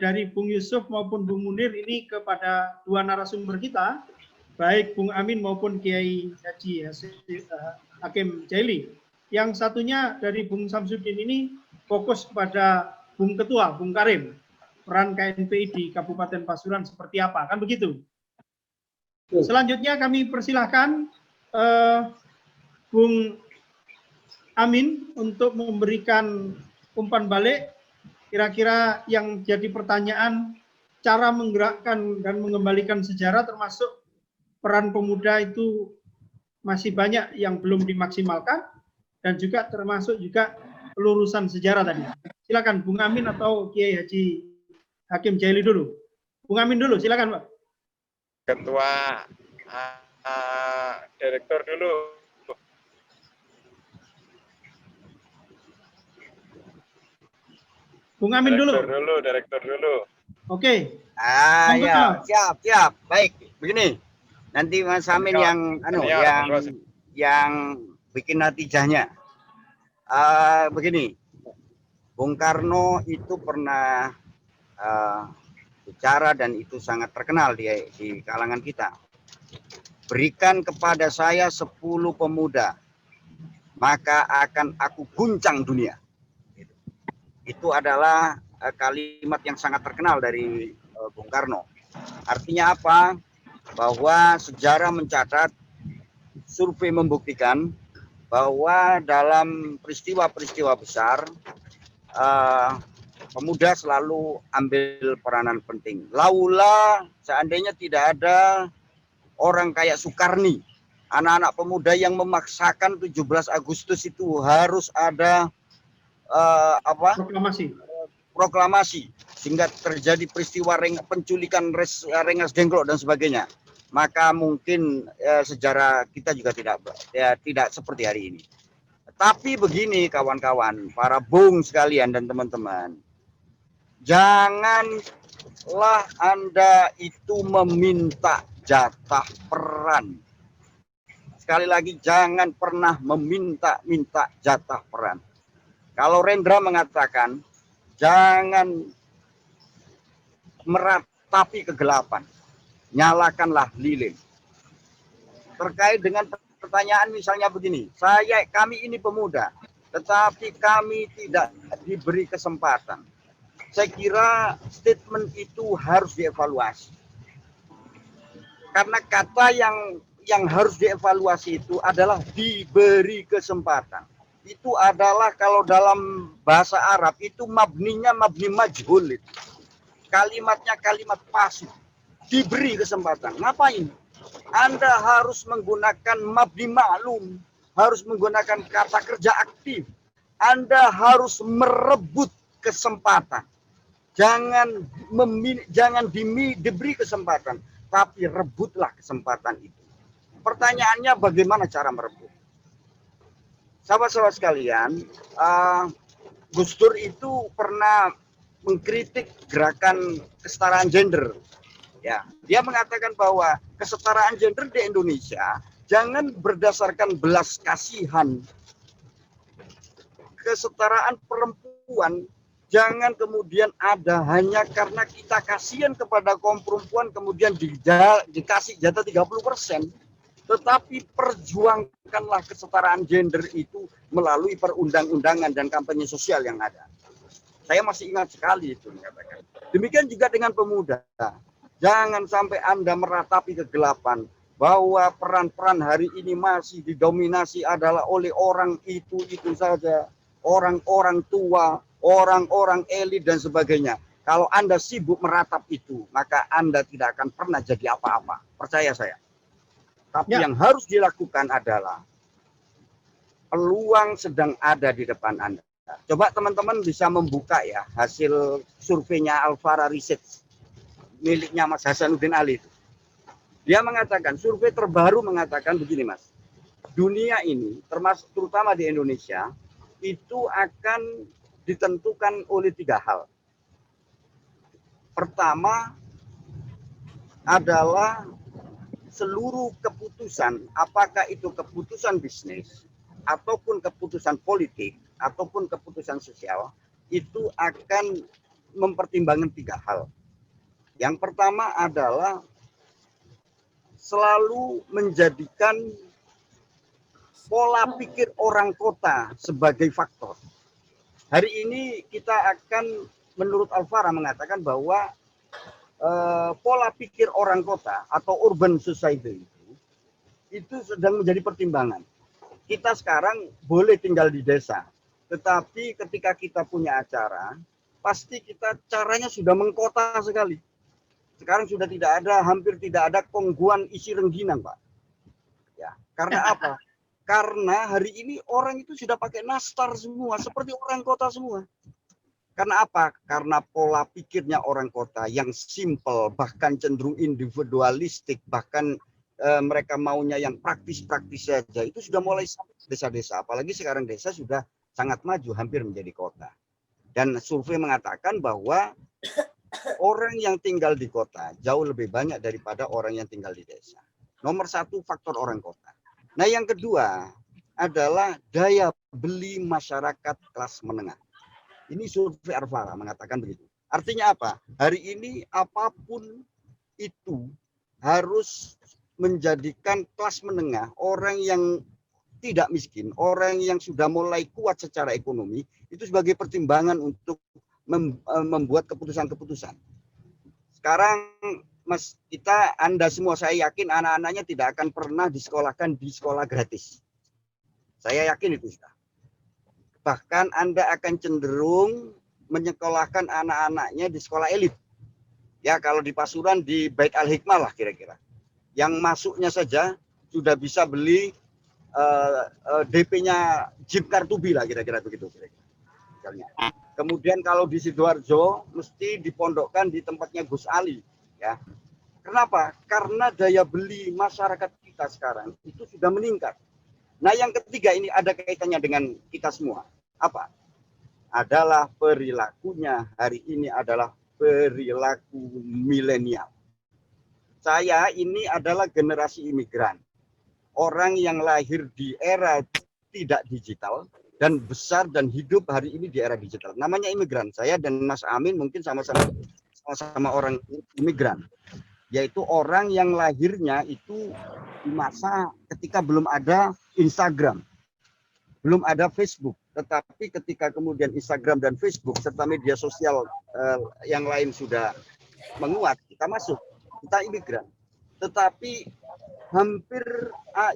dari Bung Yusuf maupun Bung Munir ini kepada 2 narasumber kita, baik Bung Amin maupun Kiai Haji Hakim Jaili. Yang satunya dari Bung Samsudin ini fokus kepada Bung Ketua, Bung Karim, peran KNPI di Kabupaten Pasuruan seperti apa, kan begitu? Selanjutnya kami persilahkan Bung Amin untuk memberikan umpan balik. Kira-kira yang jadi pertanyaan, cara menggerakkan dan mengembalikan sejarah termasuk peran pemuda itu masih banyak yang belum dimaksimalkan, dan juga termasuk juga pelurusan sejarah tadi. Silakan Bung Amin atau Kiai Haji Hakim Jaili dulu. Bung Amin dulu, silakan Pak. Ketua Direktur dulu. Bung Amin dulu. Direktur dulu. Oke. Ya, siap. Baik, begini. Nanti Mas Amin yang bikin natijahnya. Begini. Bung Karno itu pernah bicara dan itu sangat terkenal di kalangan kita. Berikan kepada saya 10 pemuda, maka akan aku guncang dunia. Itu adalah kalimat yang sangat terkenal dari Bung Karno. Artinya apa? Bahwa sejarah mencatat, survei membuktikan bahwa dalam peristiwa-peristiwa besar, pemuda selalu ambil peranan penting. Laula seandainya tidak ada orang kayak Soekarni, anak-anak pemuda yang memaksakan 17 Agustus itu harus ada proklamasi sehingga terjadi peristiwa penculikan Rengas Dengklok dan sebagainya, maka mungkin sejarah kita juga tidak seperti hari ini. Tapi begini kawan-kawan, para bung sekalian dan teman-teman, janganlah Anda itu meminta jatah peran. Sekali lagi, jangan pernah meminta jatah peran. Kalau Rendra mengatakan, jangan meratapi kegelapan, nyalakanlah lilin. Terkait dengan pertanyaan misalnya begini, kami ini pemuda, tetapi kami tidak diberi kesempatan. saya kira statement itu harus dievaluasi. Karena kata yang harus dievaluasi itu adalah diberi kesempatan. Itu adalah kalau dalam bahasa Arab itu mabninya mabni majhul. Kalimatnya kalimat pasif. Diberi kesempatan. Ngapain? Anda harus menggunakan mabni ma'lum, harus menggunakan kata kerja aktif. Anda harus merebut kesempatan. Jangan diberi kesempatan, tapi rebutlah kesempatan itu. Pertanyaannya bagaimana cara merebut? Sahabat-sahabat sekalian, Gus Dur itu pernah mengkritik gerakan kesetaraan gender. Ya, dia mengatakan bahwa kesetaraan gender di Indonesia jangan berdasarkan belas kasihan. Kesetaraan perempuan jangan kemudian ada hanya karena kita kasihan kepada kaum perempuan kemudian dikasih jatah 30%. Tetapi perjuangkanlah kesetaraan gender itu melalui perundang-undangan dan kampanye sosial yang ada. Saya masih ingat sekali itu mengatakan. Demikian juga dengan pemuda. Jangan sampai Anda meratapi kegelapan bahwa peran-peran hari ini masih didominasi adalah oleh orang itu saja. Orang-orang tua, orang-orang elit dan sebagainya. Kalau Anda sibuk meratap itu, maka Anda tidak akan pernah jadi apa-apa. Percaya saya. Tapi yang harus dilakukan adalah peluang sedang ada di depan Anda. Coba teman-teman bisa membuka ya hasil surveinya Alfara Research miliknya Mas Hasanuddin Ali. Dia mengatakan, survei terbaru mengatakan begini Mas. Dunia ini, terutama di Indonesia, itu akan ditentukan oleh 3 hal. Pertama adalah seluruh keputusan, apakah itu keputusan bisnis, ataupun keputusan politik, ataupun keputusan sosial, itu akan mempertimbangkan 3 hal. Yang pertama adalah selalu menjadikan pola pikir orang kota sebagai faktor. Hari ini kita akan, menurut Alfara mengatakan bahwa pola pikir orang kota atau urban society itu sedang menjadi pertimbangan. Kita sekarang boleh tinggal di desa, tetapi ketika kita punya acara, pasti kita caranya sudah mengkota sekali. Sekarang sudah tidak ada, hampir tidak ada kongguan isi rengginang, Pak. Ya, karena apa? Karena hari ini orang itu sudah pakai nastar semua, seperti orang kota semua. Karena apa? Karena pola pikirnya orang kota yang simple, bahkan cenderung individualistik, bahkan mereka maunya yang praktis-praktis saja. Itu sudah mulai sampai desa-desa. Apalagi sekarang desa sudah sangat maju, hampir menjadi kota. Dan survei mengatakan bahwa orang yang tinggal di kota jauh lebih banyak daripada orang yang tinggal di desa. Nomor 1 faktor orang kota. Nah yang kedua adalah daya beli masyarakat kelas menengah. Ini survei Alfara mengatakan begitu. Artinya apa? Hari ini apapun itu harus menjadikan kelas menengah, orang yang tidak miskin, orang yang sudah mulai kuat secara ekonomi, itu sebagai pertimbangan untuk membuat keputusan-keputusan. Sekarang Mas, Anda semua, saya yakin anak-anaknya tidak akan pernah disekolahkan di sekolah gratis. Saya yakin itu sudah. Bahkan Anda akan cenderung menyekolahkan anak-anaknya di sekolah elit. Ya, kalau di Pasuruan di Bait Al-Hikmah lah kira-kira. Yang masuknya saja sudah bisa beli DP-nya Jeep Kartubi lah kira-kira begitu. Kira-kira. Kemudian kalau di Sidoarjo mesti dipondokkan di tempatnya Gus Ali. Ya. Kenapa? Karena daya beli masyarakat kita sekarang itu sudah meningkat. Nah yang ketiga ini ada kaitannya dengan kita semua. Apa? Adalah perilakunya hari ini adalah perilaku milenial. Saya ini adalah generasi imigran. Orang yang lahir di era tidak digital dan besar dan hidup hari ini di era digital. Namanya imigran. Saya dan Mas Amin mungkin sama-sama orang imigran. Yaitu orang yang lahirnya itu di masa ketika belum ada Instagram, belum ada Facebook, Tetapi ketika kemudian Instagram dan Facebook serta media sosial yang lain sudah menguat, kita masuk, kita imigran. Tetapi hampir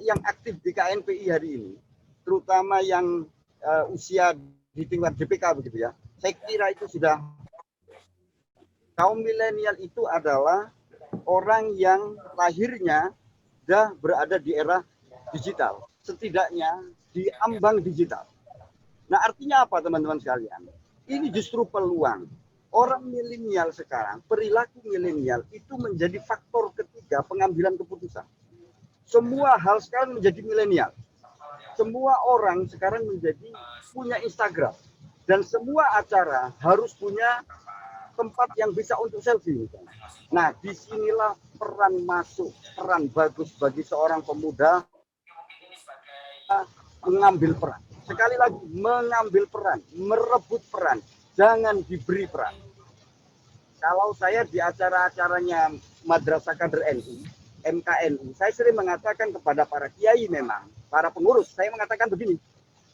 yang aktif di KNPI hari ini, terutama yang usia di tingkat DPK begitu ya, saya kira itu sudah kaum milenial itu adalah orang yang lahirnya sudah berada di era digital, setidaknya di ambang digital. Nah, artinya apa teman-teman sekalian? Ini justru peluang. Orang milenial sekarang, perilaku milenial itu menjadi faktor ketiga pengambilan keputusan. Semua hal sekarang menjadi milenial. Semua orang sekarang punya Instagram. Dan semua acara harus punya tempat yang bisa untuk selfie. Nah, disinilah peran masuk, peran bagus bagi seorang pemuda mengambil peran. Sekali lagi, mengambil peran, merebut peran, jangan diberi peran. Kalau saya di acara-acaranya Madrasah Kader NU, MKNU, saya sering mengatakan kepada para kiai memang, para pengurus, saya mengatakan begini,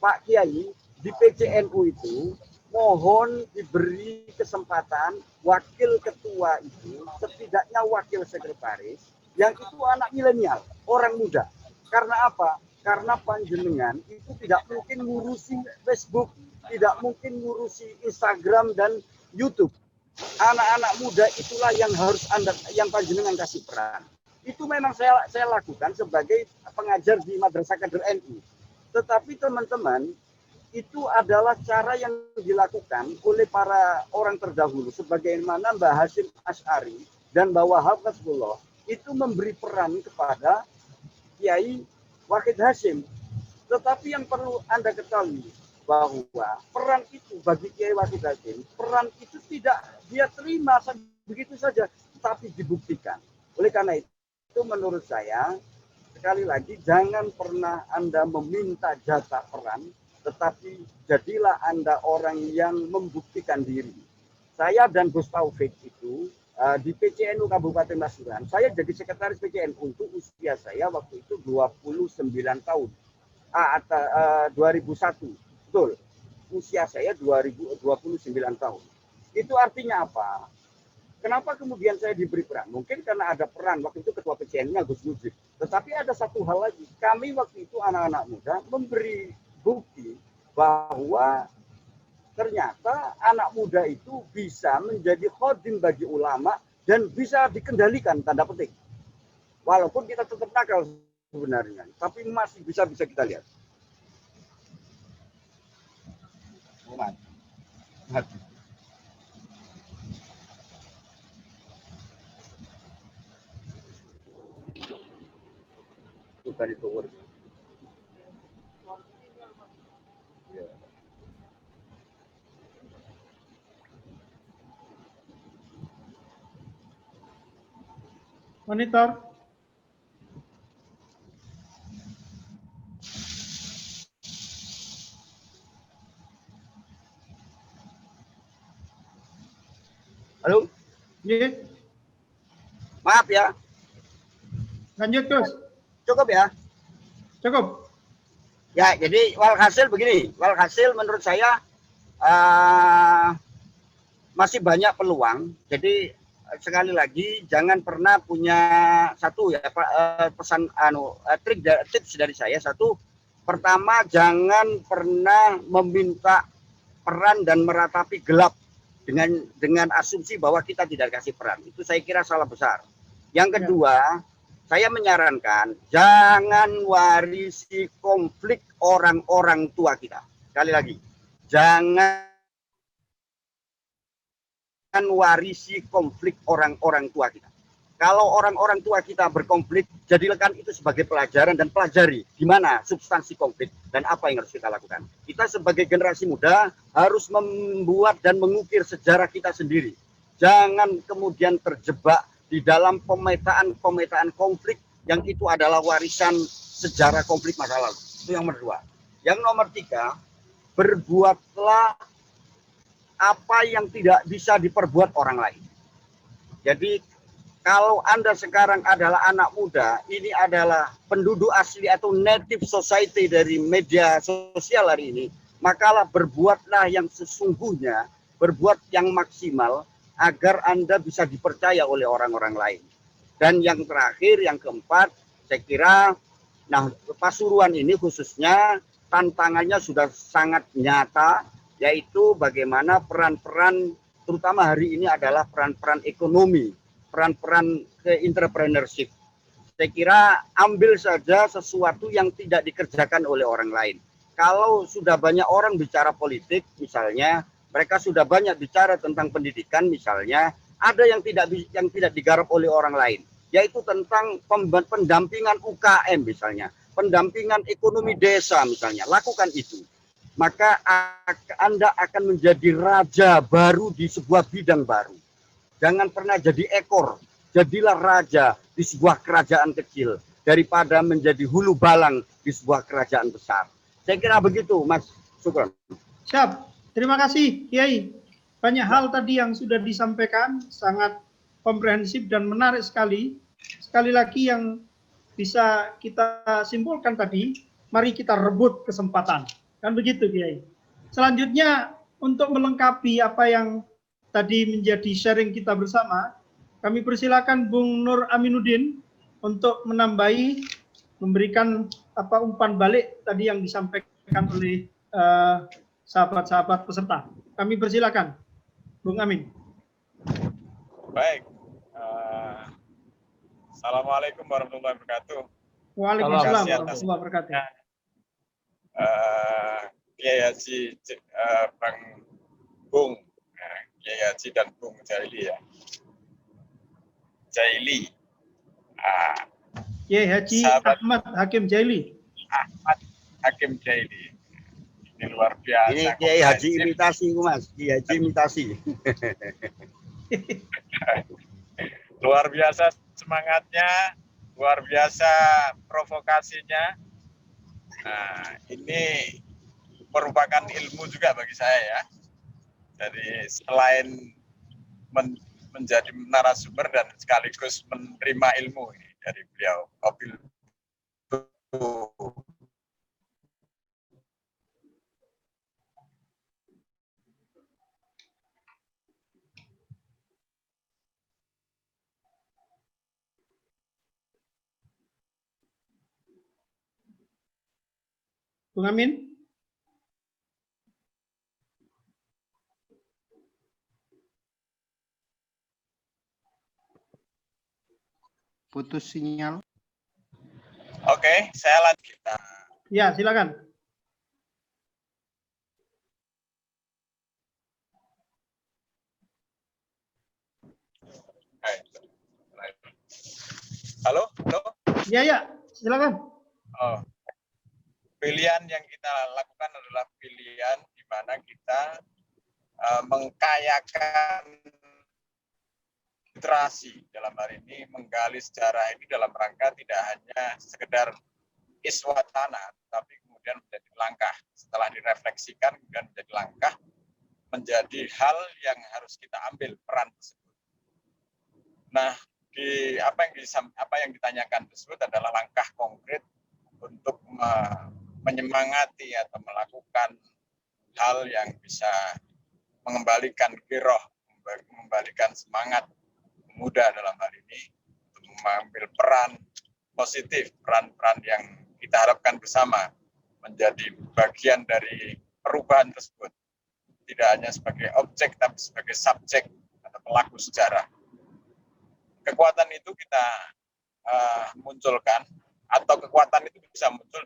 Pak Kiai, di PCNU itu mohon diberi kesempatan wakil ketua itu, setidaknya wakil sekretaris, yang itu anak milenial, orang muda. Karena apa? Karena panjenengan itu tidak mungkin ngurusi Facebook, tidak mungkin ngurusi Instagram dan YouTube. Anak-anak muda itulah yang harus yang panjenengan kasih peran. Itu memang saya lakukan sebagai pengajar di Madrasah Kader NU. Tetapi teman-teman, itu adalah cara yang dilakukan oleh para orang terdahulu, sebagaimana Mbah Hasyim Asy'ari dan Mbah Wahab Nasrullah itu memberi peran kepada Kiai Wahid Hasyim. Tetapi yang perlu Anda ketahui bahwa peran itu bagi Kiai Wahid Hasyim, peran itu tidak dia terima begitu saja, tapi dibuktikan. Oleh karena itu menurut saya, sekali lagi, jangan pernah Anda meminta jatah peran, tetapi jadilah Anda orang yang membuktikan diri. Saya dan Gus Taufik itu di PCNU Kabupaten Pasuruan, saya jadi sekretaris PCNU untuk usia saya waktu itu 29 tahun. 2001, betul. Usia saya 29 tahun. Itu artinya apa? Kenapa kemudian saya diberi peran? Mungkin karena ada peran waktu itu ketua PCNU-nya Gus Mujib. Tetapi ada satu hal lagi. Kami waktu itu anak-anak muda memberi bukti bahwa ternyata anak muda itu bisa menjadi khodim bagi ulama dan bisa dikendalikan, tanda petik. Walaupun kita tetap nakal sebenarnya, tapi masih bisa kita lihat. Mati. Bukan itu urus. Ya. Monitor. Halo? Iya. Maaf ya. Lanjut, Gus. Cukup ya? Cukup. Ya, jadi walhasil begini. Walhasil menurut saya masih banyak peluang. Jadi sekali lagi jangan pernah punya satu ya pesan tips dari saya. Satu, pertama jangan pernah meminta peran dan meratapi gelap dengan asumsi bahwa kita tidak kasih peran. Itu saya kira salah besar. Yang kedua, saya menyarankan jangan warisi konflik orang-orang tua kita. Sekali lagi, jangan warisi konflik orang-orang tua kita. Kalau orang-orang tua kita berkonflik, jadikan itu sebagai pelajaran dan pelajari di mana substansi konflik dan apa yang harus kita lakukan. Kita sebagai generasi muda harus membuat dan mengukir sejarah kita sendiri. Jangan kemudian terjebak di dalam pemetaan konflik yang itu adalah warisan sejarah konflik masa lalu. Itu yang nomor dua. Yang nomor tiga, berbuatlah apa yang tidak bisa diperbuat orang lain. Jadi kalau Anda sekarang adalah anak muda, ini adalah penduduk asli atau native society dari media sosial hari ini, Makalah berbuatlah yang sesungguhnya, berbuat yang maksimal agar Anda bisa dipercaya oleh orang-orang lain. Dan yang terakhir, yang keempat, saya kira, nah Pasuruan ini khususnya tantangannya sudah sangat nyata, yaitu bagaimana peran-peran, terutama hari ini adalah peran-peran ekonomi, peran-peran ke-entrepreneurship. Saya kira ambil saja sesuatu yang tidak dikerjakan oleh orang lain. Kalau sudah banyak orang bicara politik, misalnya, mereka sudah banyak bicara tentang pendidikan, misalnya, ada yang tidak digarap oleh orang lain, yaitu tentang pendampingan UKM, misalnya, pendampingan ekonomi desa, misalnya. Lakukan itu, maka Anda akan menjadi raja baru di sebuah bidang baru. Jangan pernah jadi ekor, jadilah raja di sebuah kerajaan kecil daripada menjadi hulu balang di sebuah kerajaan besar. Saya kira begitu, Mas. Syukran. Siap. Terima kasih, Kiai. Banyak hal tadi yang sudah disampaikan, sangat komprehensif dan menarik sekali. Sekali lagi yang bisa kita simpulkan tadi, mari kita rebut kesempatan. Kan begitu, Kiai. Selanjutnya, untuk melengkapi apa yang tadi menjadi sharing kita bersama, kami persilakan Bung Nur Aminuddin untuk menambahi, memberikan umpan balik tadi yang disampaikan oleh sahabat-sahabat peserta. Kami persilakan, Bung Amin. Baik. Assalamualaikum warahmatullahi wabarakatuh. Waalaikumsalam warahmatullahi wabarakatuh. Kiai Haji Bang Bung, Kiai Haji dan Bung Jaili ya. Jaili. Kiai Haji Ahmad Hakim Jaili. Ahmad Hakim Jaili. Ini luar biasa. Ini Kiai Haji imitasi, Mas. Kiai Haji imitasi. Luar biasa semangatnya, luar biasa provokasinya. Nah, ini merupakan ilmu juga bagi saya ya. Jadi selain menjadi narasumber dan sekaligus menerima ilmu ini dari beliau. Bung Amin. Putus sinyal. Oke, saya lanjut. Ya, silakan. Halo, halo. Ya, ya, silakan. Oh. Pilihan yang kita lakukan adalah pilihan di mana kita mengkayakan literasi dalam hari ini, menggali sejarah ini dalam rangka tidak hanya sekedar iswatana, tapi kemudian menjadi langkah setelah direfleksikan, kemudian menjadi langkah, menjadi hal yang harus kita ambil peran tersebut. Nah, apa yang ditanyakan tersebut adalah langkah konkret untuk menyemangati atau melakukan hal yang bisa mengembalikan giroh, mengembalikan semangat pemuda dalam hal ini untuk mengambil peran positif, peran-peran yang kita harapkan bersama menjadi bagian dari perubahan tersebut. Tidak hanya sebagai objek, tapi sebagai subjek atau pelaku sejarah. Kekuatan itu kita munculkan, atau kekuatan itu bisa muncul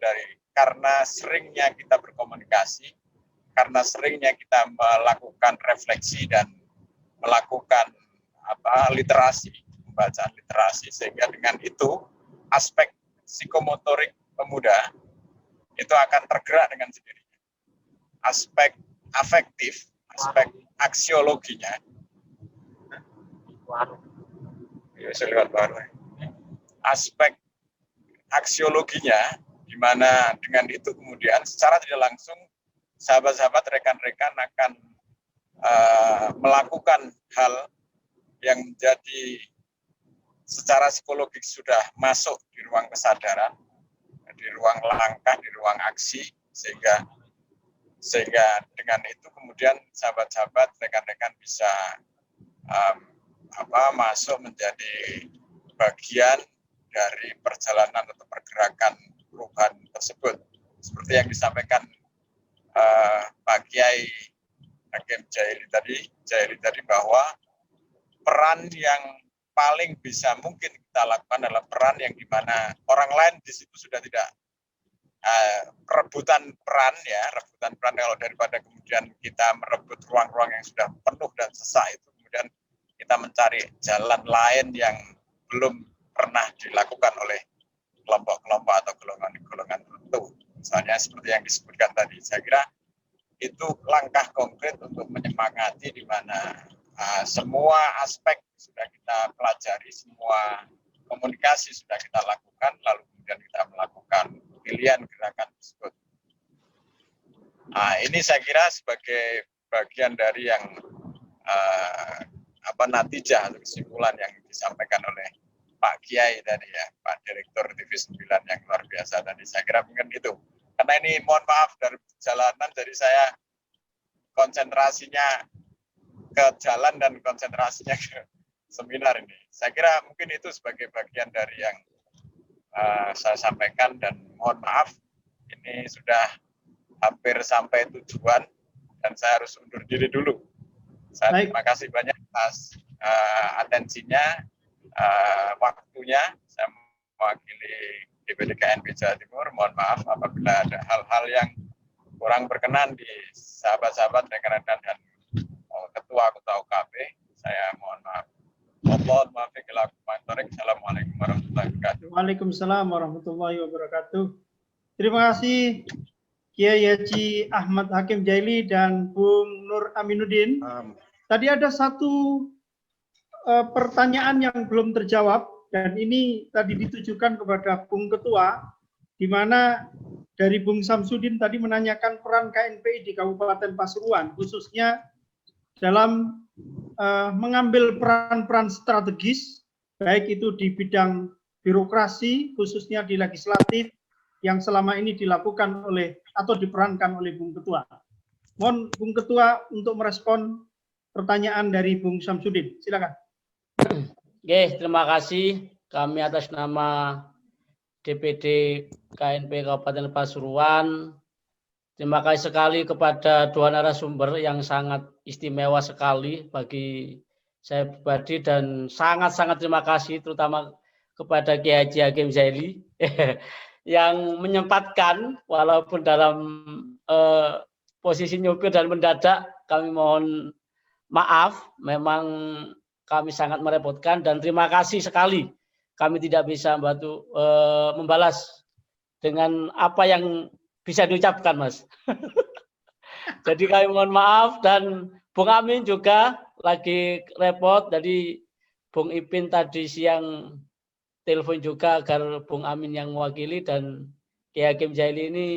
karena seringnya kita berkomunikasi, karena seringnya kita melakukan refleksi dan melakukan literasi, pembacaan literasi, sehingga dengan itu aspek psikomotorik pemuda itu akan tergerak dengan sendirinya. Aspek afektif, aspek aksiologinya, aspek aksiologinya, di mana dengan itu kemudian secara tidak langsung sahabat-sahabat, rekan-rekan akan melakukan hal yang menjadi secara psikologis sudah masuk di ruang kesadaran, di ruang langkah, di ruang aksi, sehingga Sehingga dengan itu kemudian sahabat-sahabat, rekan-rekan bisa masuk menjadi bagian dari perjalanan atau pergerakan perubahan tersebut. Seperti yang disampaikan Pak Kiai Hakim Jaili tadi bahwa peran yang paling bisa mungkin kita lakukan adalah peran yang dimana orang lain di situ sudah tidak rebutan peran kalau daripada kemudian kita merebut ruang-ruang yang sudah penuh dan sesak itu, kemudian kita mencari jalan lain yang belum pernah dilakukan oleh kelompok-kelompok atau golongan-golongan tertentu. Misalnya seperti yang disebutkan tadi, saya kira itu langkah konkret untuk menyemangati di mana semua aspek sudah kita pelajari, semua komunikasi sudah kita lakukan, lalu kemudian kita melakukan pilihan gerakan tersebut. Ini saya kira sebagai bagian dari yang natijah atau kesimpulan yang disampaikan oleh Pak Kiai tadi ya, Pak Direktur TV 9 yang luar biasa tadi. Saya kira mungkin itu. Karena ini mohon maaf dari perjalanan, jadi saya konsentrasinya ke jalan dan konsentrasinya ke seminar ini. Saya kira mungkin itu sebagai bagian dari yang saya sampaikan, dan mohon maaf ini sudah hampir sampai tujuan dan saya harus undur diri dulu. Saya terima kasih banyak atas atensinya, waktunya. Saya mewakili DPD KNP Jawa Timur. Mohon maaf apabila ada hal-hal yang kurang berkenan di sahabat-sahabat, rekan-rekan dan ketua-ketua UKP. Saya mohon maaf. Assalamualaikum warahmatullahi wabarakatuh. Waalaikumsalam warahmatullahi wabarakatuh. Terima kasih Kiai Haji Ahmad Hakim Jaili dan Bung Nur Aminuddin. Tadi ada satu pertanyaan yang belum terjawab, dan ini tadi ditujukan kepada Bung Ketua, di mana dari Bung Samsudin tadi menanyakan peran KNPI di Kabupaten Pasuruan, khususnya dalam mengambil peran-peran strategis, baik itu di bidang birokrasi, khususnya di legislatif, yang selama ini dilakukan oleh atau diperankan oleh Bung Ketua. Mohon Bung Ketua untuk merespon pertanyaan dari Bung Samsudin. Silakan. Oke, terima kasih. Kami atas nama DPD KNP Kabupaten Pasuruan, terima kasih sekali kepada dua narasumber yang sangat istimewa sekali bagi saya pribadi, dan sangat-sangat terima kasih terutama kepada Kiai Haji Hakim Jaili yang menyempatkan walaupun dalam posisi nyupir dan mendadak. Kami mohon maaf, memang kami sangat merepotkan, dan terima kasih sekali. Kami tidak bisa membalas dengan apa yang bisa diucapkan, Mas. Jadi kami mohon maaf, dan Bung Amin juga lagi repot. Jadi Bung Ipin tadi siang telepon juga agar Bung Amin yang mewakili, dan Kiai Hakim Jaili ini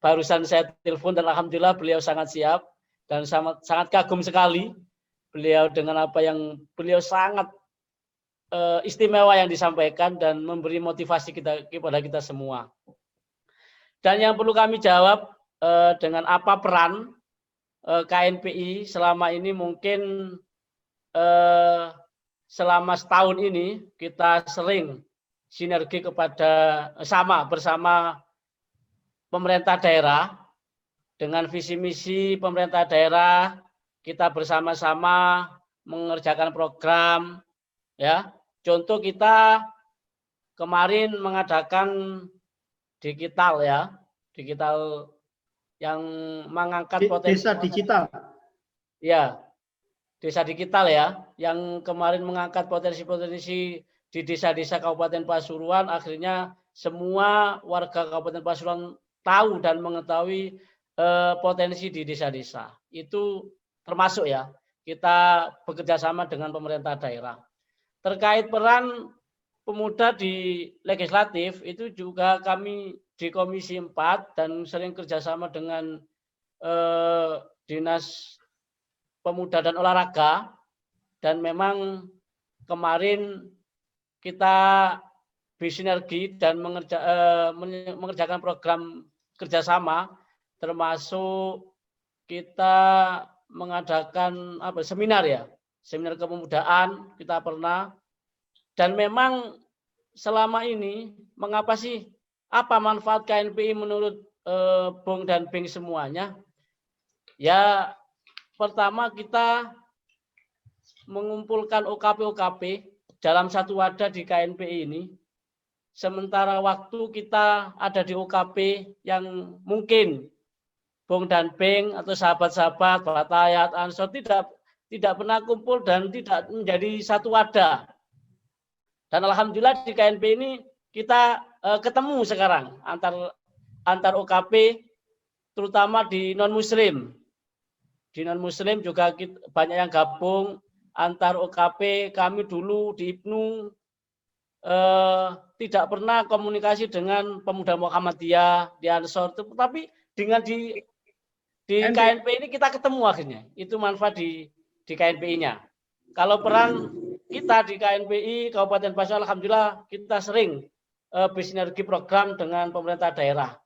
barusan saya telepon, dan alhamdulillah beliau sangat siap dan sangat kagum sekali beliau dengan apa yang beliau sangat istimewa yang disampaikan dan memberi motivasi kepada kita semua. Dan yang perlu kami jawab dengan apa peran KNPI selama ini, mungkin selama setahun ini kita sering sinergi bersama pemerintah daerah, dengan visi misi pemerintah daerah kita bersama-sama mengerjakan program. Ya, contoh kita kemarin mengadakan digital yang mengangkat potensi desa digital. Ya, desa digital ya, yang kemarin mengangkat potensi-potensi di desa-desa Kabupaten Pasuruan. Akhirnya semua warga Kabupaten Pasuruan tahu dan mengetahui potensi di desa-desa. Itu termasuk ya, kita bekerja sama dengan pemerintah daerah. Terkait peran pemuda di legislatif, itu juga kami di Komisi 4 dan sering kerjasama dengan Dinas Pemuda dan Olahraga, dan memang kemarin kita bersinergi dan mengerjakan program kerjasama, termasuk kita mengadakan seminar ya, seminar kepemudaan kita pernah. Dan memang selama ini mengapa sih, apa manfaat KNPI menurut Bung dan Bing semuanya? Ya, pertama kita mengumpulkan OKP-OKP dalam satu wadah di KNPI ini. Sementara waktu kita ada di OKP yang mungkin Bung dan Bing atau sahabat-sahabat Fatayat, Ansor tidak pernah kumpul dan tidak menjadi satu wadah. Dan alhamdulillah di KNPI ini kita ketemu sekarang antar OKP, terutama di non-muslim. Di non-muslim juga banyak yang gabung antar OKP. Kami dulu di IPNU tidak pernah komunikasi dengan pemuda Muhammadiyah di Ansor, tetapi dengan di KNPI ini kita ketemu akhirnya. Itu manfaat di KNPI-nya. Kalau peran kita di KNPI Kabupaten Pasuruan, alhamdulillah kita sering bersinergi program dengan pemerintah daerah.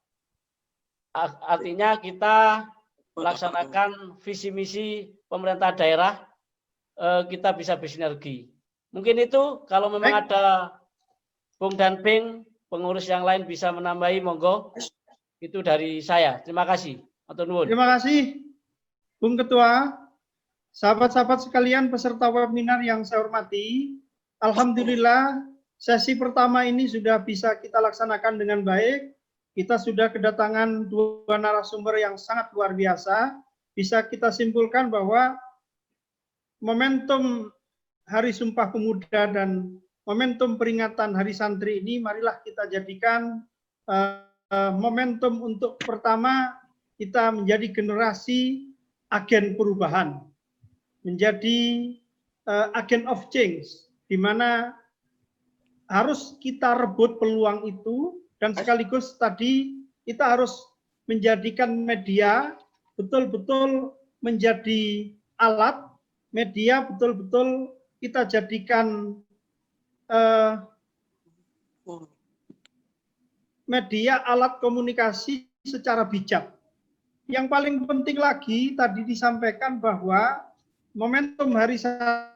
Artinya kita melaksanakan visi misi pemerintah daerah, kita bisa bersinergi. Mungkin itu, kalau memang ada Bung dan Bing, pengurus yang lain bisa menambahi, monggo. Itu dari saya. Terima kasih. Terima kasih, Bung Ketua. Sahabat-sahabat sekalian peserta webinar yang saya hormati, alhamdulillah sesi pertama ini sudah bisa kita laksanakan dengan baik. Kita sudah kedatangan 2 narasumber yang sangat luar biasa. Bisa kita simpulkan bahwa momentum Hari Sumpah Pemuda dan momentum peringatan Hari Santri ini, marilah kita jadikan momentum untuk pertama kita menjadi generasi agen perubahan, menjadi agen of change, di mana harus kita rebut peluang itu, dan sekaligus tadi kita harus menjadikan media betul-betul menjadi alat, media betul-betul kita jadikan media alat komunikasi secara bijak. Yang paling penting lagi tadi disampaikan bahwa momentum Hari Santri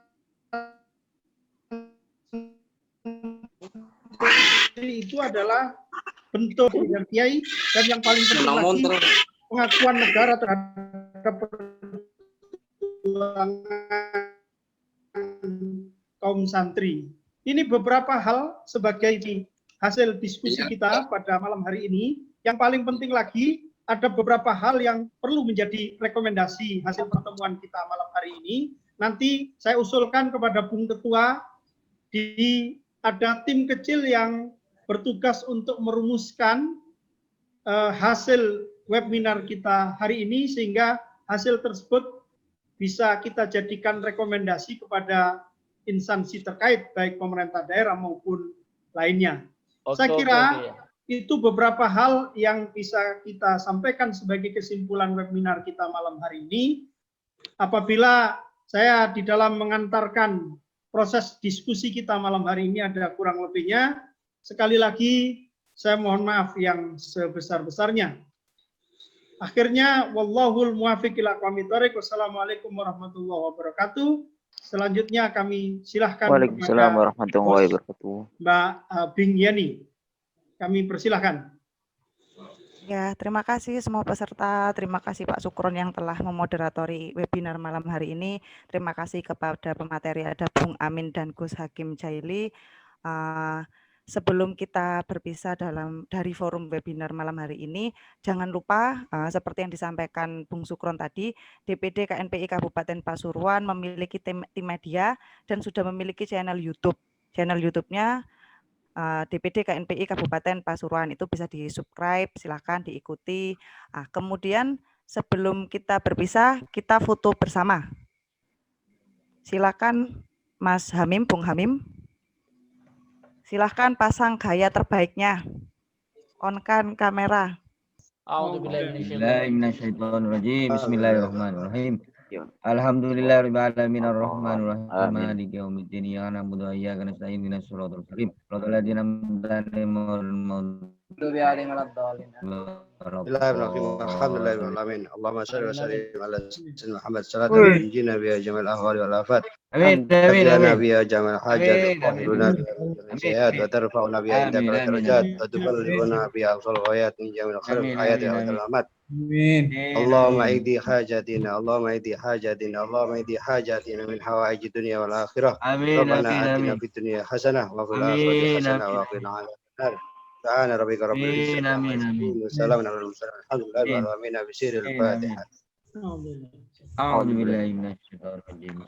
itu adalah bentuk dari Kiai, dan yang paling penting lagi pengakuan negara terhadap perjuangan kaum santri. Ini beberapa hal sebagai hasil diskusi kita pada malam hari ini. Yang paling penting lagi, ada beberapa hal yang perlu menjadi rekomendasi hasil pertemuan kita malam hari ini. Nanti saya usulkan kepada Bung Ketua, ada tim kecil yang bertugas untuk merumuskan hasil webinar kita hari ini, sehingga hasil tersebut bisa kita jadikan rekomendasi kepada instansi terkait, baik pemerintah daerah maupun lainnya. Saya kira itu beberapa hal yang bisa kita sampaikan sebagai kesimpulan webinar kita malam hari ini. Apabila saya di dalam mengantarkan proses diskusi kita malam hari ini ada kurang lebihnya, sekali lagi saya mohon maaf yang sebesar-besarnya. Akhirnya, wallahul muwaffiq ila aqwamit thoriq. Wassalamualaikum warahmatullahi wabarakatuh. Selanjutnya kami silahkan Waalaikumsalam warahmatullahi wabarakatuh. Mbak Bing Yani. Kami persilahkan. Ya, terima kasih semua peserta. Terima kasih Pak Sukron yang telah memoderatori webinar malam hari ini. Terima kasih kepada pemateri, ada Bung Amin dan Gus Hakim Jaili. Sebelum kita berpisah dari forum webinar malam hari ini, jangan lupa seperti yang disampaikan Bung Sukron tadi, DPD KNPI Kabupaten Pasuruan memiliki tim media dan sudah memiliki channel YouTube. Channel YouTube-nya DPD KNPI Kabupaten Pasuruan, itu bisa di-subscribe, silahkan diikuti. Kemudian sebelum kita berpisah, kita foto bersama. Silakan Mas Hamim, Bung Hamim. Silahkan pasang gaya terbaiknya. On-kan kamera. Bismillahirrahmanirrahim. Alhamdulillahirabbil alamin arrahmanir rahim maliki yaumiddin iyyaka na'budu wa iyyaka nasta'in ihdinas siratal mustaqim shiratal ladzina an'amta 'alaihim Bismillahirrahmanirrahim. Allahumma shalli wa sallim ala sayyidina Muhammad sallallahu alaihi wa sallam biha jamal ahwal wal afat. Amin Amin biha jamal hajat wa tahiluna biha wa tarfa'una biha indaka darajat wa tuballighuna biha afdal ghayat min jamal khair hayat wa alamat. Allahumma idi hajatina Allahumma idi hajatina Allahumma idi hajatina min hawaiji dunya wal akhirah. Rabbana atina fid dunya hasanah wa fil akhirati hasanah wa qina adzabannar. Subhana rabbika rabbil izzati amma yasifun wa salamun alal mursalin walhamdulillahi rabbil alamin. Bismillahil Fatihah. A'udzu billahi minasy syaithanir rajim.